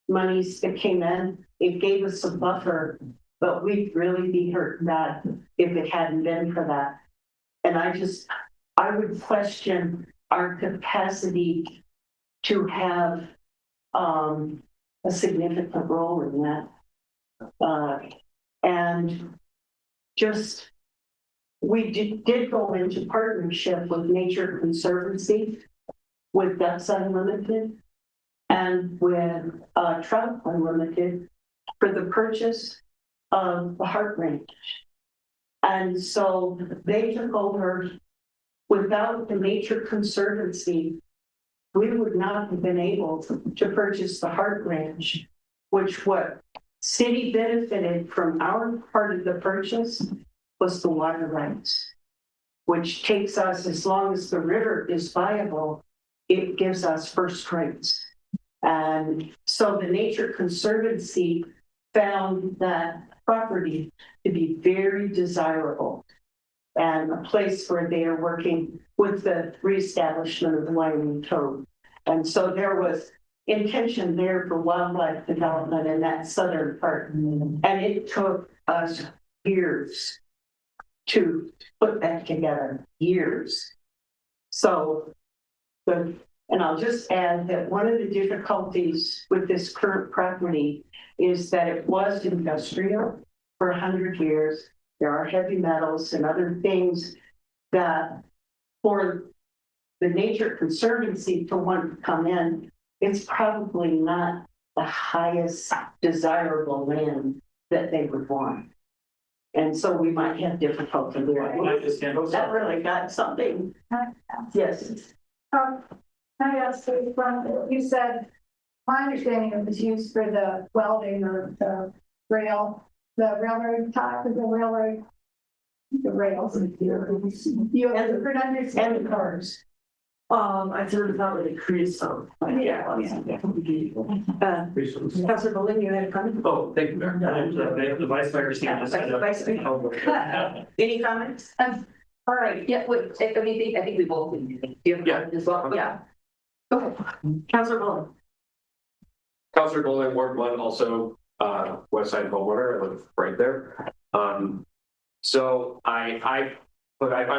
monies that came in, it gave us a buffer, but we'd really be hurt bad if it hadn't been for that. And I would question our capacity to have a significant role in that. And just, we did go into partnership with Nature Conservancy, with Ducks Unlimited, and with Trout Unlimited for the purchase of the Heart Range. And so they took over without the Nature Conservancy, we would not have been able to purchase the Hart Ranch, which what city benefited from our part of the purchase was the water rights, which takes us, as long as the river is viable, it gives us first rights. And so the Nature Conservancy found that property to be very desirable and a place where they are working with the reestablishment of the Wyoming code. And so there was intention there for wildlife development in that southern part. And it took us years to put that together, years. So, and I'll just add that one of the difficulties with this current property is that it was industrial for 100 years. There are heavy metals and other things that for the Nature Conservancy to want to come in, it's probably not the highest desirable land that they would want. And so we might have difficulty there. That really got something. Yes. I asked you said, my understanding of this used for the welding or the railroad top of the railroad, the rails. You have a different understanding. And the cars. I sort of thought it increased some. Yeah. Councilor Bolin, you had a comment? Oh, thank you, Mayor. The vice mayor stands. Any comments? All right. Yeah, wait, I think we both. Do you have a comment as well? Yeah. Okay. Councilor Bolin. Councilor Bolin, Ward 1, also West Side homeowner. I live right there. So I find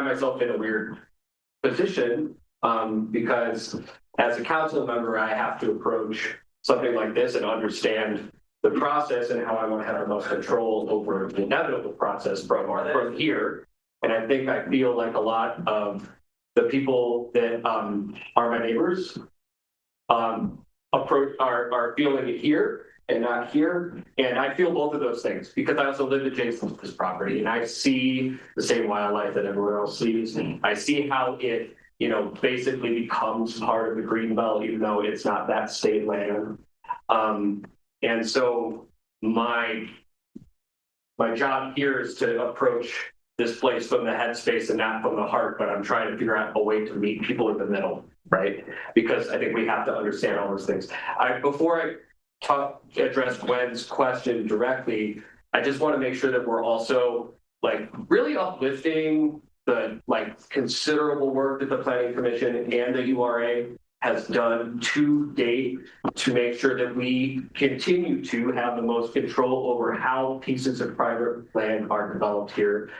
myself in a weird position because as a council member, I have to approach something like this and understand the process and how I want to have the most control over the inevitable process from here. And I think I feel like a lot of the people that are my neighbors are feeling it here and not here. And I feel both of those things because I also live adjacent to this property and I see the same wildlife that everyone else sees. I see how it, basically becomes part of the green belt, even though it's not that state land. And so my job here is to approach this place from the headspace and not from the heart, but I'm trying to figure out a way to meet people in the middle, right? Because I think we have to understand all those things. Before I address Gwen's question directly, I just want to make sure that we're also really uplifting the considerable work that the Planning Commission and the URA has done to date to make sure that we continue to have the most control over how pieces of private land are developed here.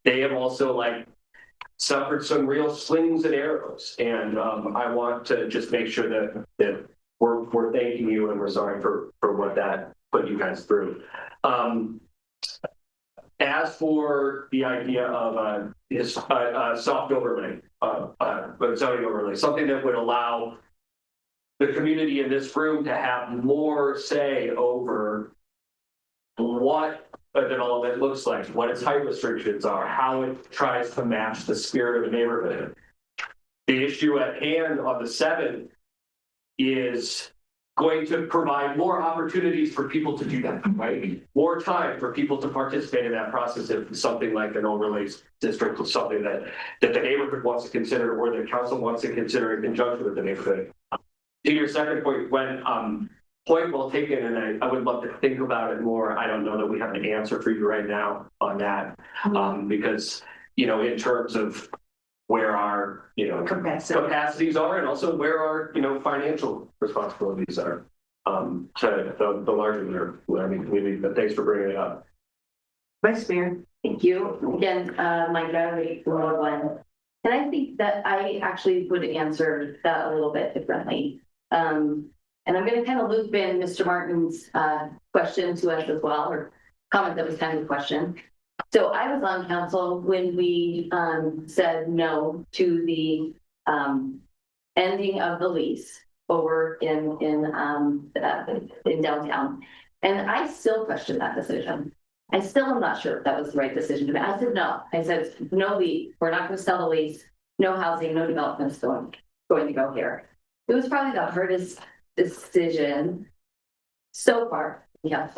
They have also suffered some real slings and arrows, and I want to just make sure that we're thanking you and we're sorry for what that put you guys through. As for the idea of a soft overlay, zoning overlay, something that would allow the community in this room to have more say over what a development looks like, what its height restrictions are, how it tries to match the spirit of the neighborhood. The issue at hand on the 7th is going to provide more opportunities for people to do that, right? More time for people to participate in that process if something like an overlay district is something that the neighborhood wants to consider or the council wants to consider in conjunction with the neighborhood. To your second point, when point well taken, and I would love to think about it more. I don't know that we have an answer for you right now on that because, in terms of where our, capacities are and also where our, financial responsibilities are to the larger Laramie community. But thanks for bringing it up. Vice Mayor. Thank you. Again, my graduate Ward 1. And I think that I actually would answer that a little bit differently. And I'm going to kind of loop in Mr. Martin's question to us as well, or comment that was kind of a question. So I was on council when we said no to the ending of the lease over in downtown. And I still question that decision. I still am not sure if that was the right decision to make. I said no. I said, no lease. We're not going to sell the lease. no housing, no development's going to go here. It was probably the hardest decision so far, yeah,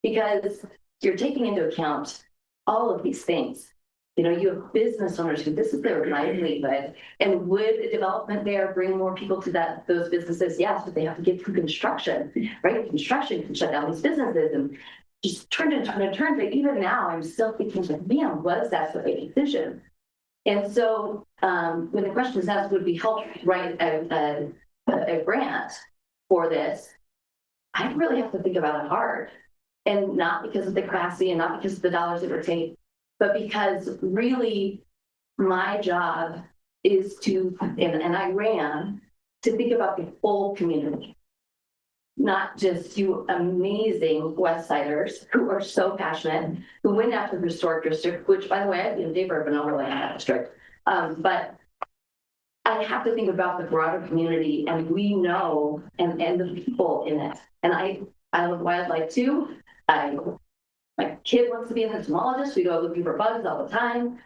because you're taking into account all of these things. You know, you have business owners who this is their livelihood, and would a development there bring more people to those businesses? Yes, but they have to get through construction, right? Construction can shut down these businesses and just turn and turn and turn. But even now, I'm still thinking, man, was that the right decision? And so when the question is asked, would we help write a grant for this? I really have to think about it hard, and not because of the capacity and not because of the dollars it would take, but because really my job is to, and I ran to think about the whole community, not just you amazing West Siders who are so passionate, who went after the historic district, which by the way, I'd be in favor of an overlay on that district. But I have to think about the broader community, and we know, and the people in it. And I love wildlife too. My kid wants to be an entomologist. We go looking for bugs all the time.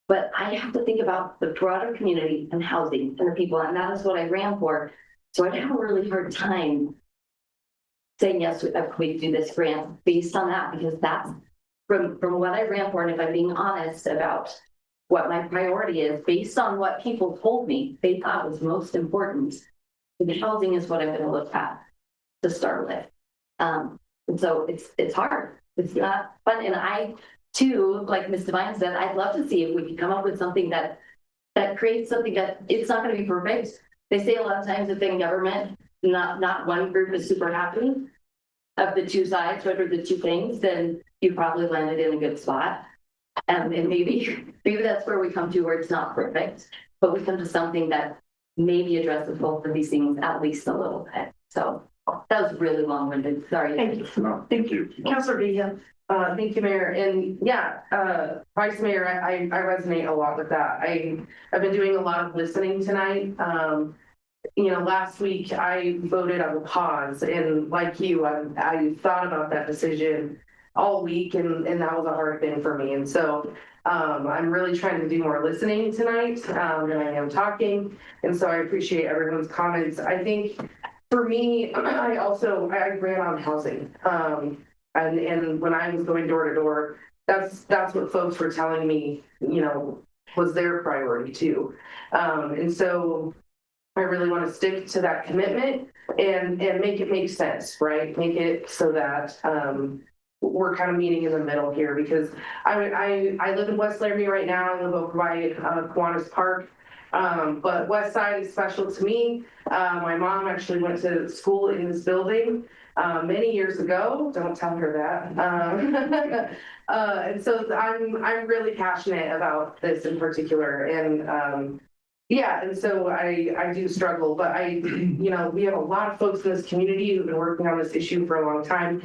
But I have to think about the broader community and housing and the people, and that is what I ran for. So I'd have a really hard time saying yes, we do this grant based on that, because that's from what I ran for. And if I'm being honest about what my priority is, based on what people told me they thought was most important, the housing is what I'm going to look at to start with. And so it's hard. It's not fun. And I too, like Ms. Devine said, I'd love to see if we could come up with something that creates something that it's not going to be perfect. They say a lot of times that in government, not one group is super happy. Of the two sides, what are the two things, then you probably landed in a good spot. And maybe that's where we come to, where it's not perfect, but we come to something that maybe addresses both of these things at least a little bit. So that was really long-winded. Sorry. Thank you. No, thank you. Councilor Villa. Thank you, Mayor. And yeah, Vice Mayor, I resonate a lot with that. I've been doing a lot of listening tonight. You know, last week I voted on the pause, and like you, I thought about that decision all week, and that was a hard thing for me. And so I'm really trying to do more listening tonight than I am talking. And so I appreciate everyone's comments. I think for me, I ran on housing. And when I was going door to door, that's what folks were telling me, you know, was their priority too. And so I really want to stick to that commitment and make it make sense, right? Make it so that we're kind of meeting in the middle here, because I live in West Laramie right now. I live over by Kiwanis Park. But West Side is special to me. My mom actually went to school in this building many years ago. Don't tell her that. And so I'm really passionate about this in particular. And yeah, and so I do struggle, but you know, we have a lot of folks in this community who've been working on this issue for a long time.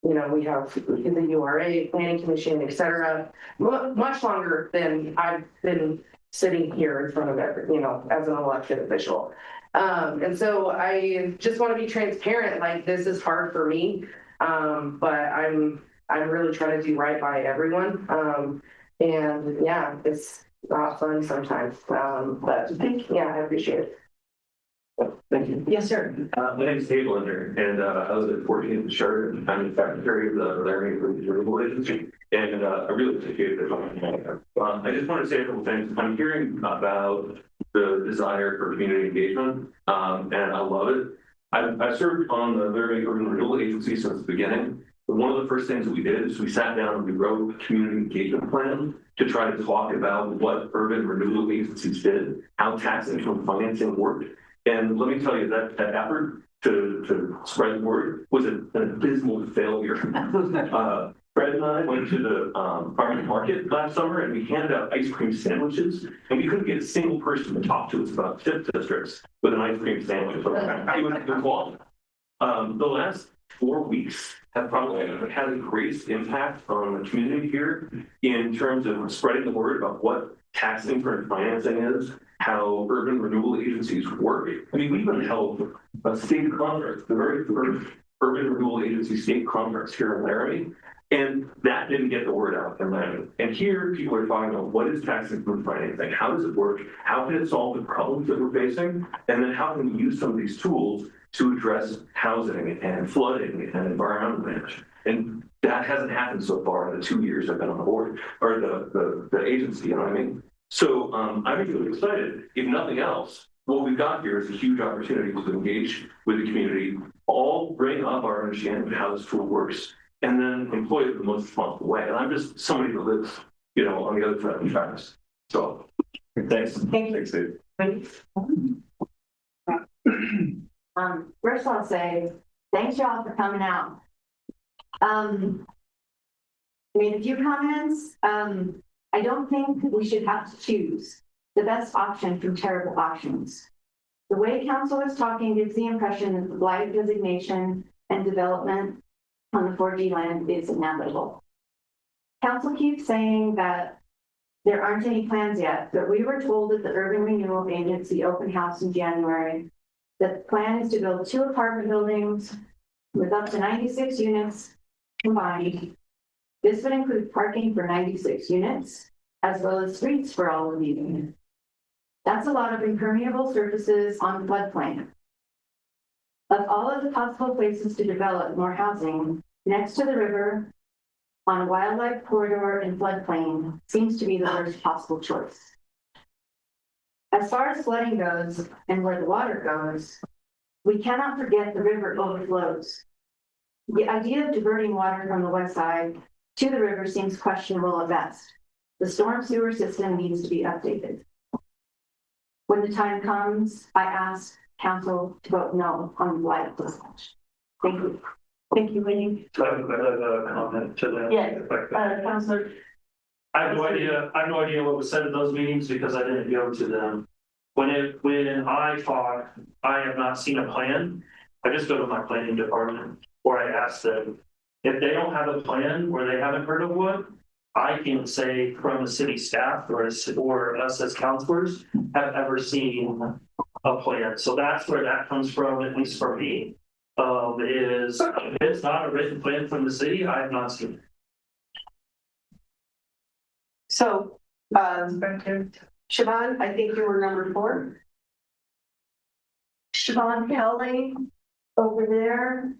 You know, we have the URA, Planning Commission, et cetera, much longer than I've been sitting here in front of every, you know, as an elected official. And so I just want to be transparent, like this is hard for me, but I'm really trying to do right by everyone. And yeah, it's not fun sometimes, but yeah, I appreciate it. Thank you. Yes, sir. My name is Dave Linder, and I was at 14th Charter, and I'm the secretary of the Laramie Renewable Agency, and I really appreciate it. I just want to say a couple things. I'm hearing about the desire for community engagement, and I love it. I've served on the Laramie Urban Renewal Agency since the beginning. But one of the first things that we did is we sat down and we wrote a community engagement plan to try to talk about what urban renewal agencies did, how tax income financing worked. And let me tell you that effort to spread the word was an abysmal failure. Fred and I went to the farmers market last summer, and we handed out ice cream sandwiches, and we couldn't get a single person to talk to us about tip districts with an ice cream sandwich. It was the quality. The last 4 weeks have probably had the greatest impact on the community here in terms of spreading the word about what tax increment financing is, how urban renewal agencies work. I mean, we even held a state conference, the very first urban renewal agency state conference here in Laramie. And that didn't get the word out in Laramie. And here people are talking about what is tax increment financing? How does it work? How can it solve the problems that we're facing? And then how can we use some of these tools to address housing and flooding and environmental damage? And that hasn't happened so far in the 2 years I've been on the board or the agency, you know what I mean? So I'm really excited. If nothing else, what we've got here is a huge opportunity to engage with the community, all bring up our understanding of how this tool works, and then employ it in the most responsible way. And I'm just somebody that lives, you know, on the other side of the tracks. So, thanks. Thank you. Thanks, Dave. First I'll say, thanks y'all for coming out. Made a few comments. I don't think we should have to choose the best option from terrible options. The way council is talking gives the impression that the blight designation and development on the 4G land is inevitable. Council keeps saying that there aren't any plans yet, but we were told at the Urban Renewal Agency open house in January that the plan is to build 2 apartment buildings with up to 96 units combined. This would include parking for 96 units, as well as streets for all of the units. That's a lot of impermeable surfaces on floodplain. Of all of the possible places to develop more housing, next to the river, on a wildlife corridor and floodplain seems to be the worst possible choice. As far as flooding goes and where the water goes, we cannot forget the river overflows. The idea of diverting water from the west side to the river seems questionable at best. The storm sewer system needs to be updated. When the time comes, I ask council to vote no on the blight dispatch. Thank you. Thank you, Winnie. I have a comment to that. Yes, Councilor. I have no idea what was said at those meetings because I didn't go to them. When I talk, I have not seen a plan. I just go to my planning department or I ask them. If they don't have a plan or they haven't heard of one, I can't say from the city staff or us as counselors have ever seen a plan. So that's where that comes from, at least for me. If it's not a written plan from the city, I have not seen it. So, Siobhan, I think you were number 4. Siobhan Kelly over there.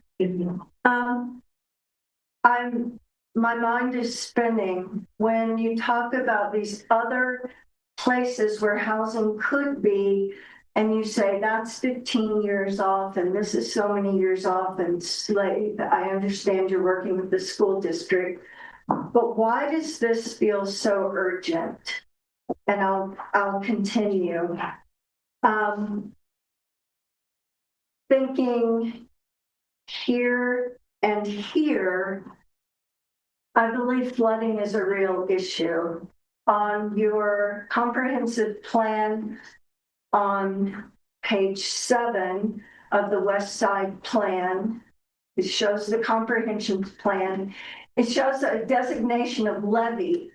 My mind is spinning when you talk about these other places where housing could be, and you say that's 15 years off and this is so many years off, and like, I understand you're working with the school district, but why does this feel so urgent? And I'll continue. Thinking here and here, I believe flooding is a real issue. On your comprehensive plan on page 7 of the West Side plan, it shows the comprehensive plan. It shows a designation of levee,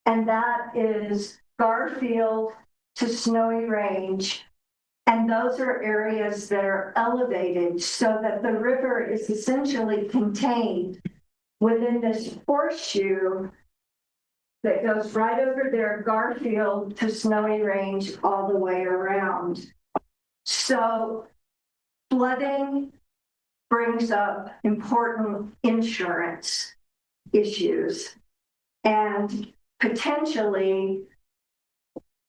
and that is Garfield to Snowy Range. And those are areas that are elevated so that the river is essentially contained within this horseshoe that goes right over there, Garfield to Snowy Range, all the way around. So flooding brings up important insurance issues, and potentially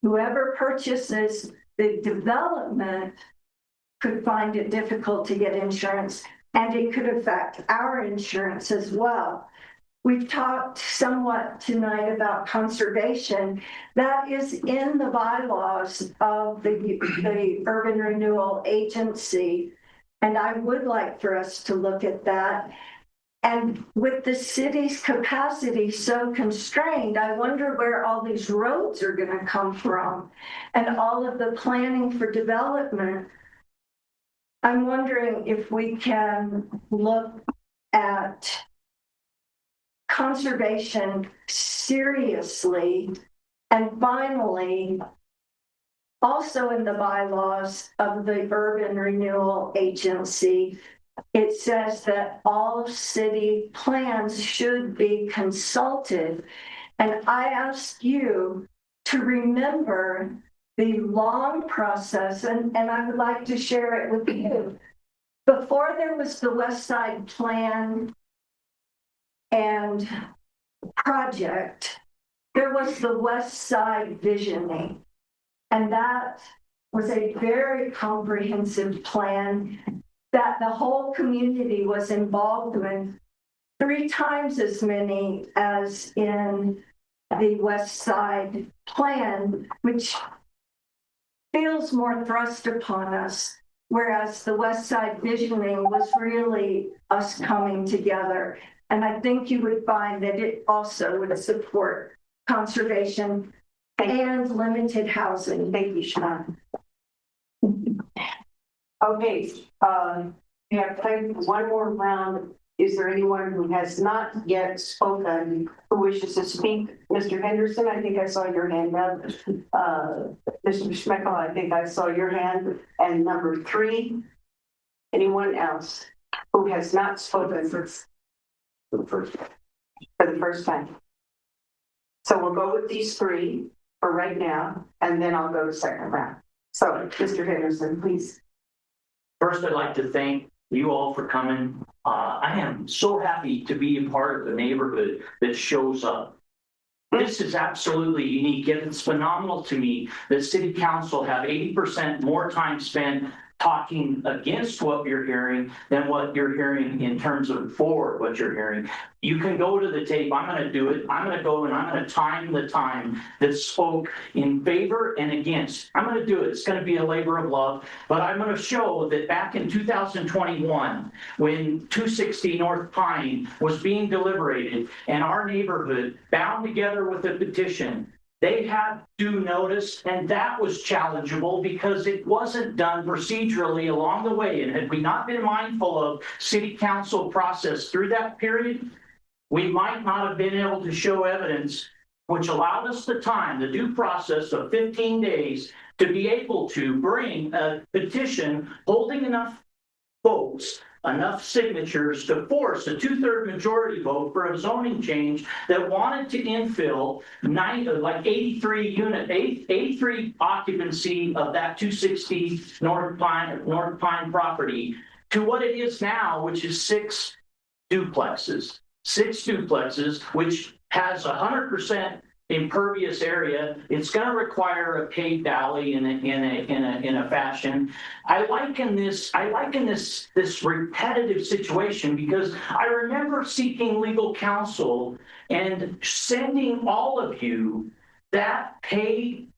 whoever purchases the development could find it difficult to get insurance, and it could affect our insurance as well. We've talked somewhat tonight about conservation. That is in the bylaws of the Urban Renewal Agency, and I would like for us to look at that. And with the city's capacity so constrained, I wonder where all these roads are going to come from and all of the planning for development. I'm wondering if we can look at conservation seriously, and finally, also in the bylaws of the Urban Renewal Agency, it says that all city plans should be consulted. And I ask you to remember the long process, and I would like to share it with you. Before there was the West Side Plan and project, there was the West Side Visioning. And that was a very comprehensive plan that the whole community was involved with, 3 times as many as in the West Side Plan, which feels more thrust upon us, whereas the West Side Visioning was really us coming together. And I think you would find that it also would support conservation and limited housing. Thank you, Sean. Okay, we have time for one more round. Is there anyone who has not yet spoken who wishes to speak? Mr. Henderson, I think I saw your hand up. Mr. Schmeckel, I think I saw your hand. And number 3, anyone else who has not spoken for the first time? So we'll go with these 3 for right now, and then I'll go to second round. So, Mr. Henderson, please. First, I'd like to thank you all for coming. I am so happy to be a part of the neighborhood that shows up. This is absolutely unique, and it's phenomenal to me that City Council have 80% more time spent talking against what you're hearing than what you're hearing in terms of for what you're hearing. You can go to the tape. I'm going to do it. I'm going to go and I'm going to time the time that spoke in favor and against. I'm going to do it. It's going to be a labor of love, but I'm going to show that back in 2021, when 260 North Pine was being deliberated and our neighborhood bound together with a petition, they had due notice, and that was challengeable because it wasn't done procedurally along the way. And had we not been mindful of City Council process through that period, we might not have been able to show evidence which allowed us the time, the due process of 15 days, to be able to bring a petition holding enough votes, enough signatures to force a 2/3 majority vote for a zoning change that wanted to infill 83 occupancy of that 260 North Pine property to what it is now, which is 6 duplexes. 6 duplexes, which has 100% impervious area. It's going to require a paved alley in a fashion. I liken this repetitive situation because I remember seeking legal counsel and sending all of you that paid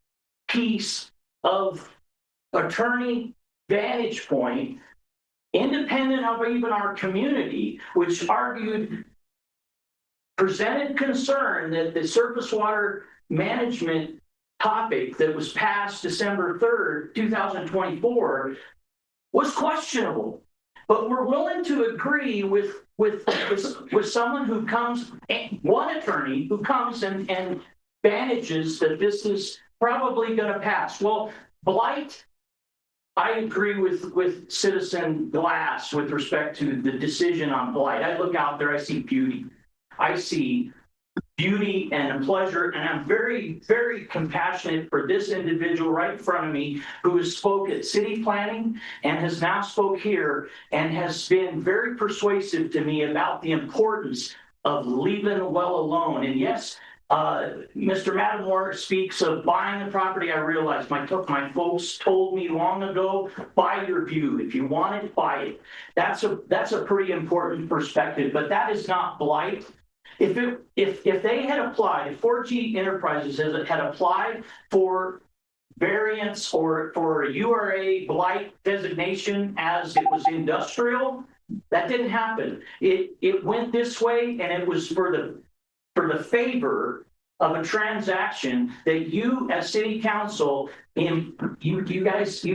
piece of attorney vantage point, independent of even our community, which presented concern that the surface water management topic that was passed December 3rd, 2024 was questionable. But we're willing to agree with someone who comes, one attorney who comes and manages that this is probably going to pass. Well, blight, I agree with Citizen Glass with respect to the decision on blight. I look out there, I see beauty. I see beauty and pleasure, and I'm very, very compassionate for this individual right in front of me who has spoke at city planning and has now spoke here and has been very persuasive to me about the importance of leaving the well alone. And yes, Mr. Matamore speaks of buying the property. I realize my folks told me long ago, buy your view. If you want it, buy it. That's a pretty important perspective, but that is not blight. If they had applied, if 4G Enterprises had applied for variance or for a URA blight designation as it was industrial, that didn't happen. It went this way, and it was for the favor of a transaction that you as city council, you guys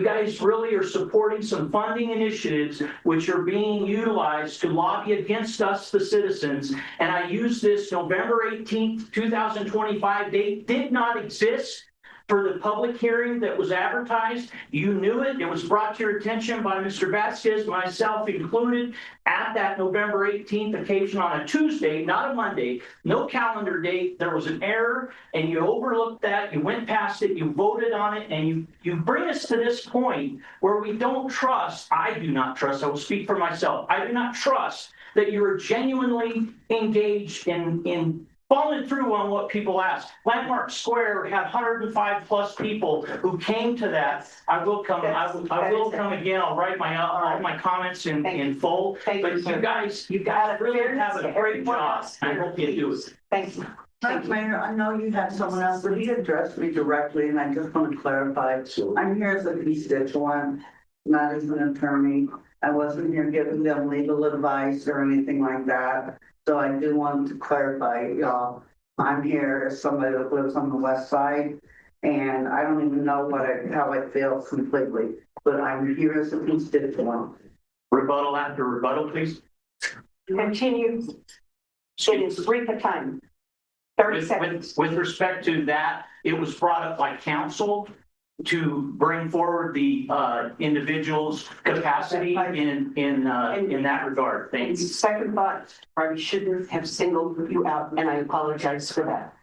really are supporting some funding initiatives which are being utilized to lobby against us, the citizens. And I use this November 18th, 2025 date did not exist for the public hearing that was advertised. You knew it. It was brought to your attention by Mr. Vasquez, myself included, at that November 18th occasion on a Tuesday, not a Monday, no calendar date. There was an error and you overlooked that. You went past it, you voted on it, and you bring us to this point where we don't trust, I do not trust, I will speak for myself, I do not trust that you're genuinely engaged in following through on what people ask. Landmark Square had 105 plus people who came to that. I will come again. I'll write all my comments in full. But you guys really have a great job. I hope you do it. Thank you. Mayor, I know you had someone else, but he addressed me directly, and I just want to clarify. I'm here as a constituent, not as an attorney. I wasn't here giving them legal advice or anything like that. So I do want to clarify, y'all. I'm here as somebody that lives on the west side, and I don't even know how I feel completely, but I'm here as a constituent. Rebuttal after rebuttal, please. Continue. It is brief a time. 30 seconds. With respect to that, it was brought up by council to bring forward the individual's capacity in that regard. Thank you. Second thought, I shouldn't have singled you out, and I apologize for that.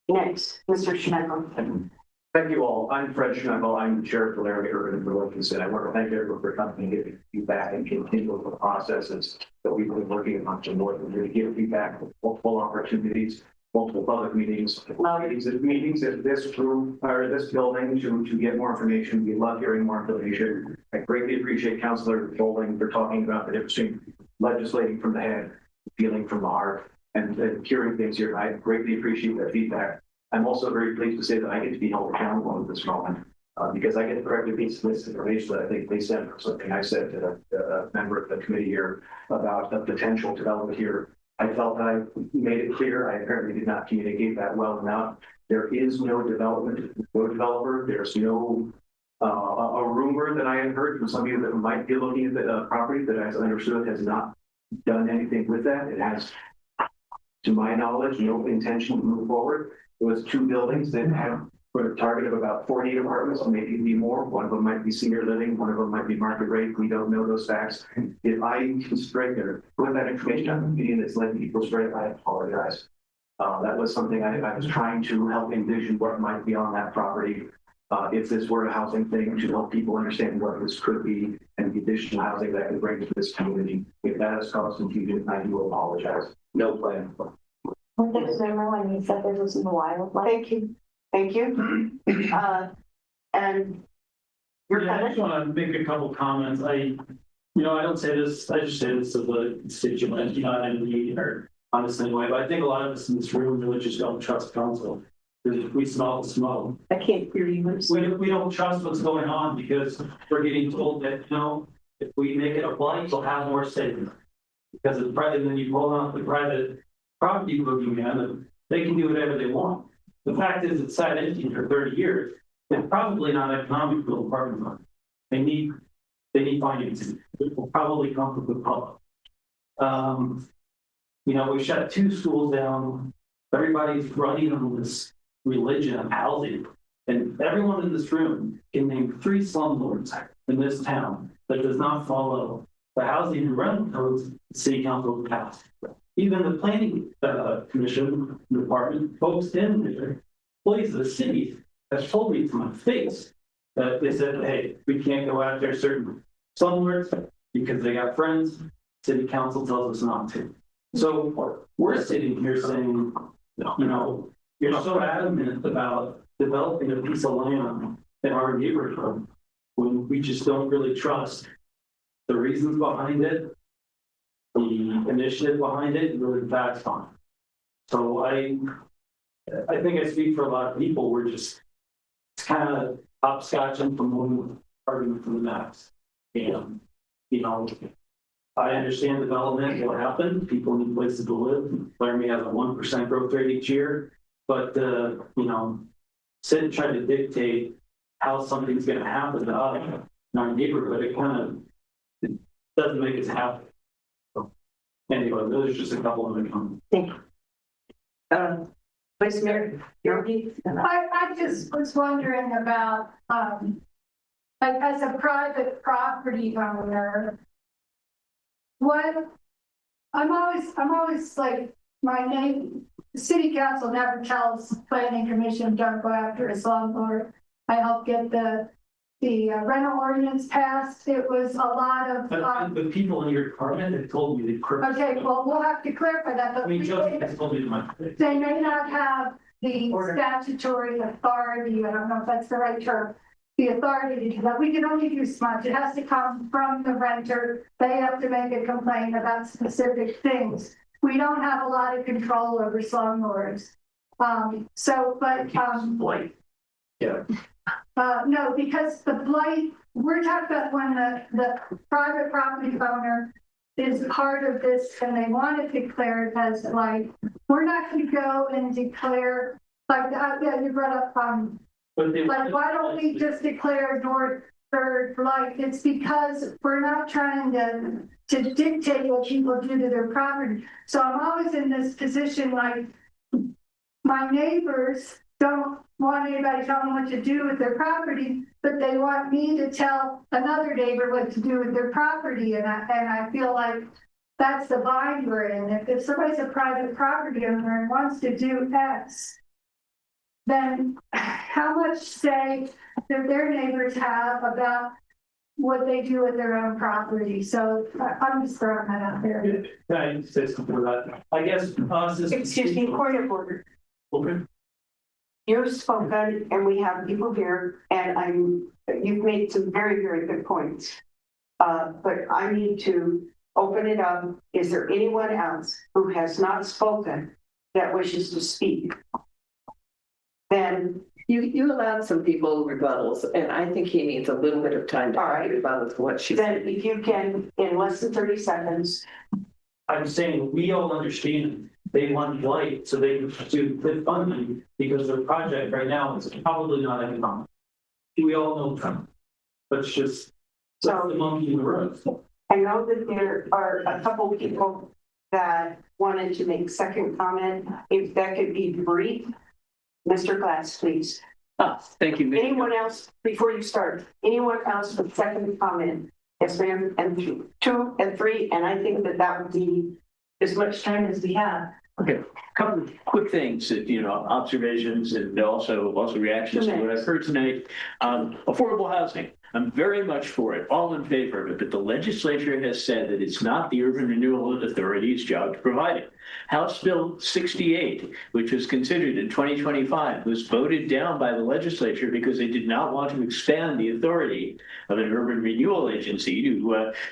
Next, Mr. Schmeckel. Thank you all. I'm Fred Schmeckel. I'm the chair of the Laramie Urban Relations, and I want to thank everyone for coming and giving feedback and continuing the processes that we've been working on to more than to give feedback, multiple opportunities, multiple public meetings in this room or this building to get more information. We love hearing more information. I greatly appreciate Councilor Bowling for talking about the difference between legislating from the head, feeling from the heart, and hearing things here. I greatly appreciate that feedback. I'm also very pleased to say that I get to be held accountable at this moment because I get to correctly piece this information that I think they sent or something I said to a member of the committee here about the potential development here. I felt that I made it clear. I apparently did not communicate that well enough. There is no development, no developer. There's no a rumor that I had heard from somebody that might be looking at the property that I understood has not done anything with that. It has, to my knowledge, no intention to move forward. It was 2 buildings that have for a target of about 40 apartments, maybe be more. One of them might be senior living, one of them might be market rate. We don't know those facts. If I can strike there, put that information on the meeting that's led people straight, I apologize. That was something I was trying to help envision what might be on that property. If this were a housing thing, to help people understand what this could be and the additional housing that could bring to this community. If that has caused confusion, I do apologize. No plan. Remember when you said there was some wildlife? Thank you. Thank you. And I just want to make a couple comments. I don't say this, I just say this to the constituent, not enemy or honest anyway, but I think a lot of us in this room really just don't trust council. We smell the smoke. I can't hear you. We don't trust what's going on because we're getting told that, if we make it a blight, we'll have more savings. Because it's private, then you pull out the private property boogeyman and they can do whatever they want. The fact is it's sat empty for 30 years. It's probably not economic for the apartment market. They need financing. It will probably come from the public. We shut 2 schools down. Everybody's running on this religion of housing. And everyone in this room can name 3 slumlords in this town that does not follow the housing and rental codes the city council has passed. Even the planning commission department, folks in there, employees of the city, have told me to my face that they said, hey, we can't go after certain slumlords because they got friends. City council tells us not to. So we're sitting here saying, you're so adamant about developing a piece of land in our neighborhood when we just don't really trust the reasons behind it, the initiative behind it, and really the facts behind it. So I think I speak for a lot of people. We're just kind of hopscotching from one argument to the next. And, I understand development will happen. People need places to live. Laramie has a 1% growth rate each year. But, sit and try to dictate how something's going to happen to us in our neighborhood, it doesn't make us happy. So, anyway, those are just a couple of the comments. Thank you. Vice Mayor, I just was wondering about, like, as a private property owner, what, I'm always like, my name, the city council never tells planning commission, don't go after a slumlord. I helped get the rental ordinance passed. It was a lot of. The people in your department have told me that. Okay, well, we'll have to clarify that, but. I mean, Joseph has told me that. They may not have the statutory authority, I don't know if that's the right term, the authority to do that. We can only do so much. It has to come from the renter. They have to make a complaint about specific things. We don't have a lot of control over slumlords. Blight. Yeah. No, because the blight, we're talking about when the private property owner is part of this and they want to declare it as like, we're not going to go and declare, like, yeah, you brought up, like, why don't we just declare North Third blight? It's because we're not trying to dictate what people do to their property. So I'm always in this position, like, my neighbors don't want anybody telling them what to do with their property, but they want me to tell another neighbor what to do with their property. And I feel like that's the bind we're in. If somebody's a private property owner and wants to do X, then how much say do their neighbors have about what they do with their own property? So I'm just throwing that out there. Can I say something about that? I guess us as. Excuse me, point of order. Okay. You've spoken and we have people here and you've made some very, very good points. But I need to open it up. Is there anyone else who has not spoken that wishes to speak? Then you allowed some people rebuttals, and I think he needs a little bit of time to rebuttal to what she said. then if you can, in less than 30 seconds. I'm saying we all understand they want blight so they can pursue the funding because their project right now is probably not economic. We all know that. But it's just the monkey in the road. I know that there are a couple of people that wanted to make second comment. If that could be brief. Mr. Glass, please. Thank you. Anyone else, before you start, anyone else with second comment? Yes, ma'am, and 2 and 3, and I think that would be as much time as we have. Okay, a couple of quick things that, observations and also reactions to what I've heard tonight. Affordable housing, I'm very much for it, all in favor of it, but the legislature has said that it's not the Urban Renewal Authority's job to provide it. House Bill 68, which was considered in 2025, was voted down by the legislature because they did not want to expand the authority of an urban renewal agency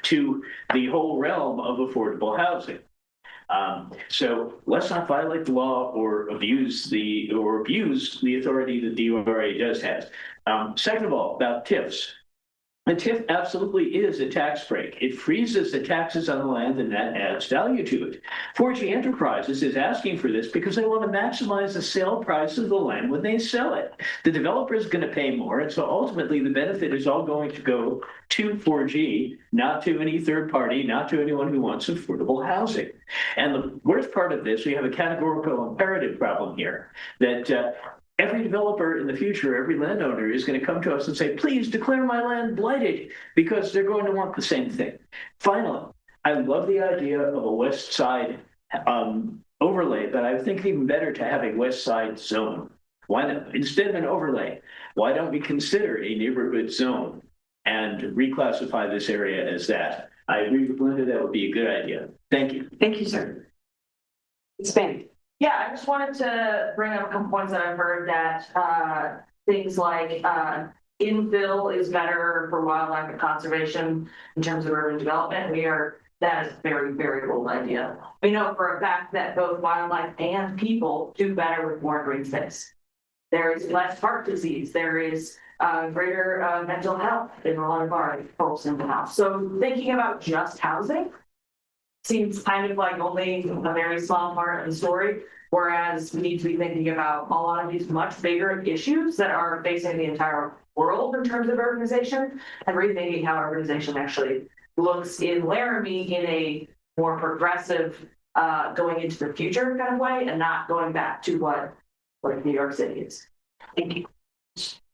to the whole realm of affordable housing. So let's not violate the law or abuse the authority that the URA does have. Second of all, about TIFs. A TIF absolutely is a tax break. It freezes the taxes on the land and that adds value to it. 4G Enterprises is asking for this because they want to maximize the sale price of the land when they sell it. The developer is going to pay more, and so ultimately the benefit is all going to go to 4G, not to any third party, not to anyone who wants affordable housing. And the worst part of this, we have a categorical imperative problem here that every developer in the future, every landowner is going to come to us and say, please declare my land blighted, because they're going to want the same thing. Finally, I love the idea of a west side overlay, but I think even better to have a west side zone. Why not? Instead of an overlay, why don't we consider a neighborhood zone and reclassify this area as that? I agree with Linda, that would be a good idea. Thank you. Thank you, sir. Spain. Yeah, I just wanted to bring up a couple points that I've heard that things like infill is better for wildlife and conservation in terms of urban development. That is a very, very old idea. We know for a fact that both wildlife and people do better with more green space. There is less heart disease. There is greater mental health in a lot of our folks in the house. So thinking about just housing seems kind of like only a very small part of the story, whereas we need to be thinking about a lot of these much bigger issues that are facing the entire world in terms of urbanization and rethinking how urbanization actually looks in Laramie in a more progressive, going into the future kind of way, and not going back to what like New York City is. Thank you.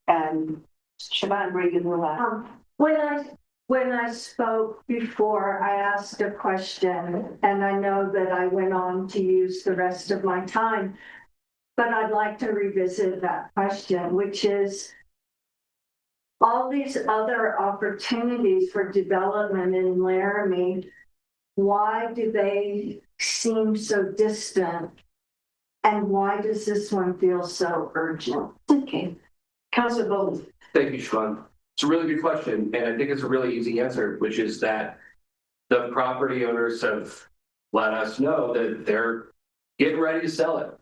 And Siobhan Reagan will When I spoke before, I asked a question, and I know that I went on to use the rest of my time, but I'd like to revisit that question, which is all these other opportunities for development in Laramie, why do they seem so distant? And why does this one feel so urgent? Okay. Councilor Bowles. Thank you, Siobhan. It's a really good question, and I think it's a really easy answer, which is that the property owners have let us know that they're getting ready to sell it.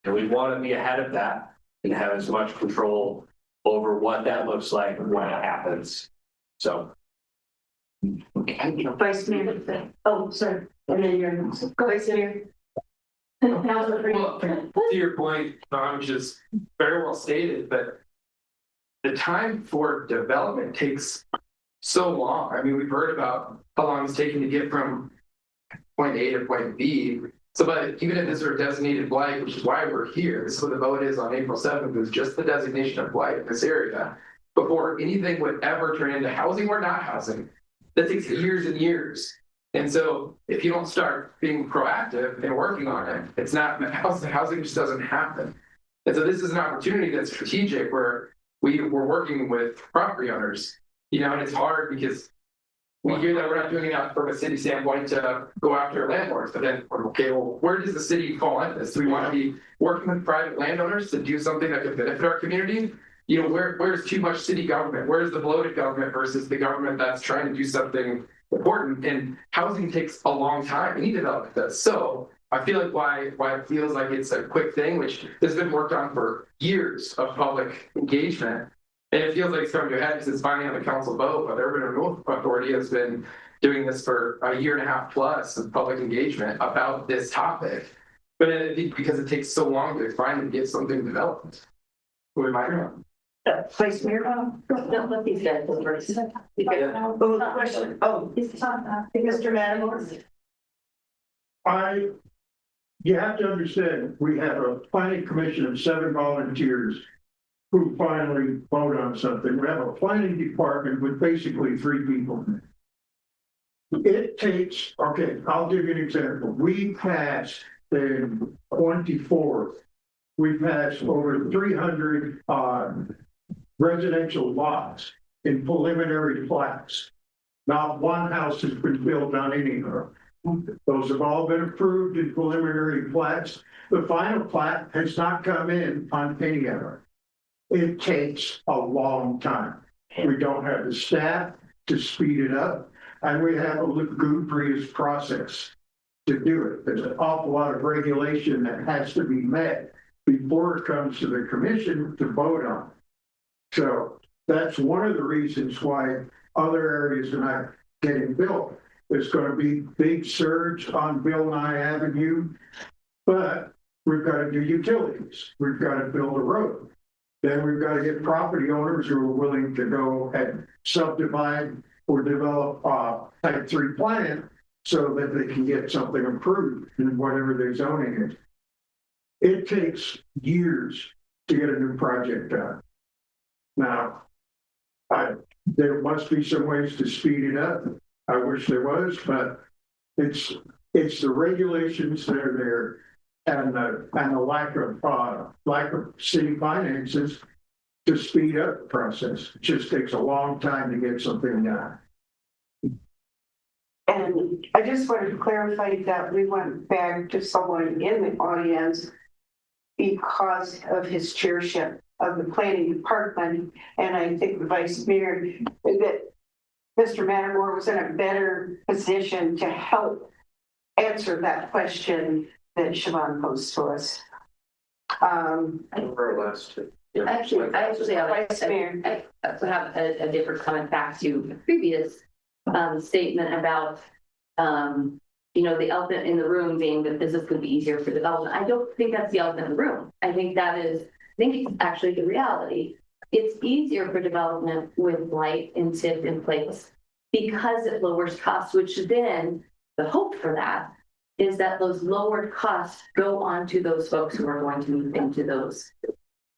And we want to be ahead of that and have as much control over what that looks like when it happens. So. Vice Mayor. Oh, sorry. And then you're, go ahead, Senator. Well, to your point, which is very well stated, but the time for development takes so long. I mean, we've heard about how long it's taking to get from point A to point B. So, but even if this are designated blight, which is why we're here, this is what the vote is on April 7th, is just the designation of blight in this area. Before anything would ever turn into housing or not housing, that takes years and years. And so if you don't start being proactive and working on it, it's not, housing just doesn't happen. And so this is an opportunity that's strategic where we're working with property owners, and it's hard because we hear that we're not doing enough from a city standpoint to go after landlords, but then, okay, well, where does the city fall in this? Do we want to be working with private landowners to do something that could benefit our community? Where's too much city government? Where's the bloated government versus the government that's trying to do something important? And housing takes a long time. Any development does. So I feel like why it feels like it's a quick thing, which has been worked on for years of public engagement. And it feels like it's coming to a head because it's finally on the council vote, but the Urban Renewal Authority has been doing this for a year and a half plus of public engagement about this topic. But I think because it takes so long to finally get something developed. Who am I? Vice Mayor. Don't let these guys go first. Oh, the question. Oh, Mr. Matamore. You have to understand, we have a planning commission of 7 volunteers who finally vote on something. We have a planning department with basically 3 people. It takes, okay, I'll give you an example. We passed in 24th, we passed over 300 residential lots in preliminary plats. Not one house has been built on any of them. Those have all been approved in preliminary plats. The final plat has not come in on any of them. It takes a long time. We don't have the staff to speed it up, and we have a lugubrious process to do it. There's an awful lot of regulation that has to be met before it comes to the commission to vote on. So that's one of the reasons why other areas are not getting built. There's going to be big surge on Bill Nye Avenue, but we've got to do utilities. We've got to build a road. Then we've got to get property owners who are willing to go and subdivide or develop a type 3 plan so that they can get something approved in whatever they're zoning it. It takes years to get a new project done. Now, there must be some ways to speed it up. I wish there was, but it's the regulations that are there and the lack of city finances to speed up the process. It just takes a long time to get something done. And I just wanted to clarify that we went back to someone in the audience because of his chairship of the planning department. And I think the vice mayor, that Mr. Matamore was in a better position to help answer that question that Siobhan posed to us. Actually, I have a different comment back to the previous statement about, the elephant in the room being that this is going to be easier for development. I don't think that's the elephant in the room. I think it's actually the reality. It's easier for development with blight and TIF in place because it lowers costs, which then the hope for that is that those lowered costs go on to those folks who are going to move into those,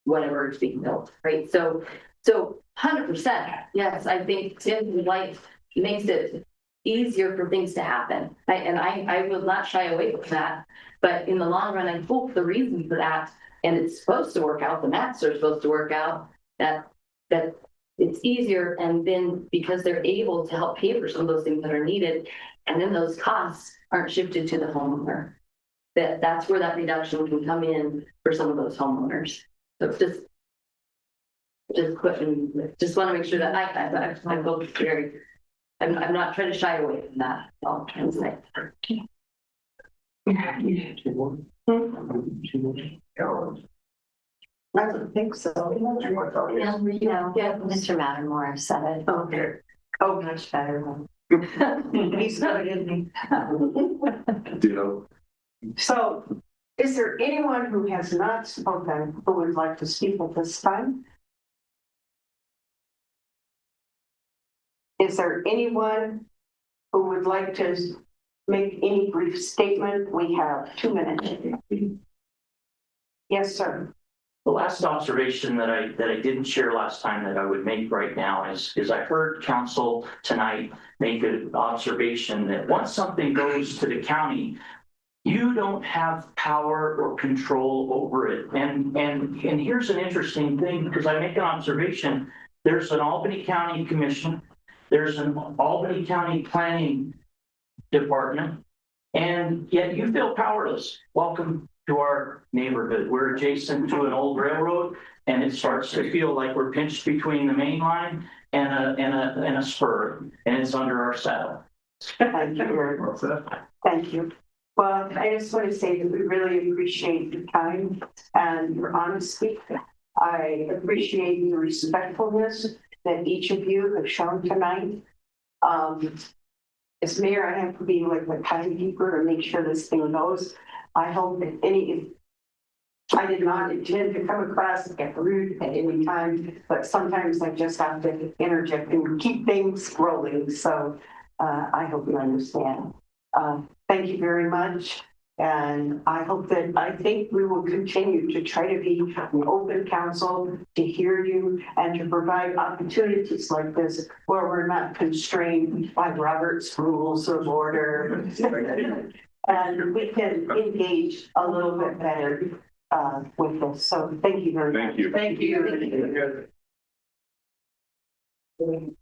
whatever is being built, right? So 100%, yes, I think Tim life makes it easier for things to happen. I will not shy away from that, but in the long run, I hope the reason for that, and it's supposed to work out, the maths are supposed to work out, that it's easier, and then because they're able to help pay for some of those things that are needed, and then those costs aren't shifted to the homeowner. That's where that reduction can come in for some of those homeowners. So just want to make sure that I focus very. I'm not trying to shy away from that. I'll try and say. I don't think so. Yeah, Mr. Mattermore said it. Okay. Oh, much better. He's good, isn't Ditto. he? So, is there anyone who has not spoken who would like to speak at this time? Is there anyone who would like to make any brief statement? We have 2 minutes. Yes, sir. The last observation that I didn't share last time that I would make right now is I heard council tonight make an observation that once something goes to the county, you don't have power or control over it. And here's an interesting thing, because I make an observation. There's an Albany County Commission, there's an Albany County Planning Department, and yet you feel powerless. Welcome to our neighborhood. We're adjacent to an old railroad, and it starts to feel like we're pinched between the main line and a spur, and it's under our saddle. Thank you very much. Thank you. Well, I just want to say that we really appreciate your time and your honesty. I appreciate your respectfulness that each of you have shown tonight. As mayor, I have to be like the timekeeper and make sure this thing goes. I hope that I did not intend to come across and get rude at any time, but sometimes I just have to interject and keep things rolling. So I hope you understand. Thank you very much. And I think we will continue to try to be an open council, to hear you and to provide opportunities like this where we're not constrained by Robert's rules of order. And we can engage a little bit better with this. So thank you very much. Thank you. Thank you.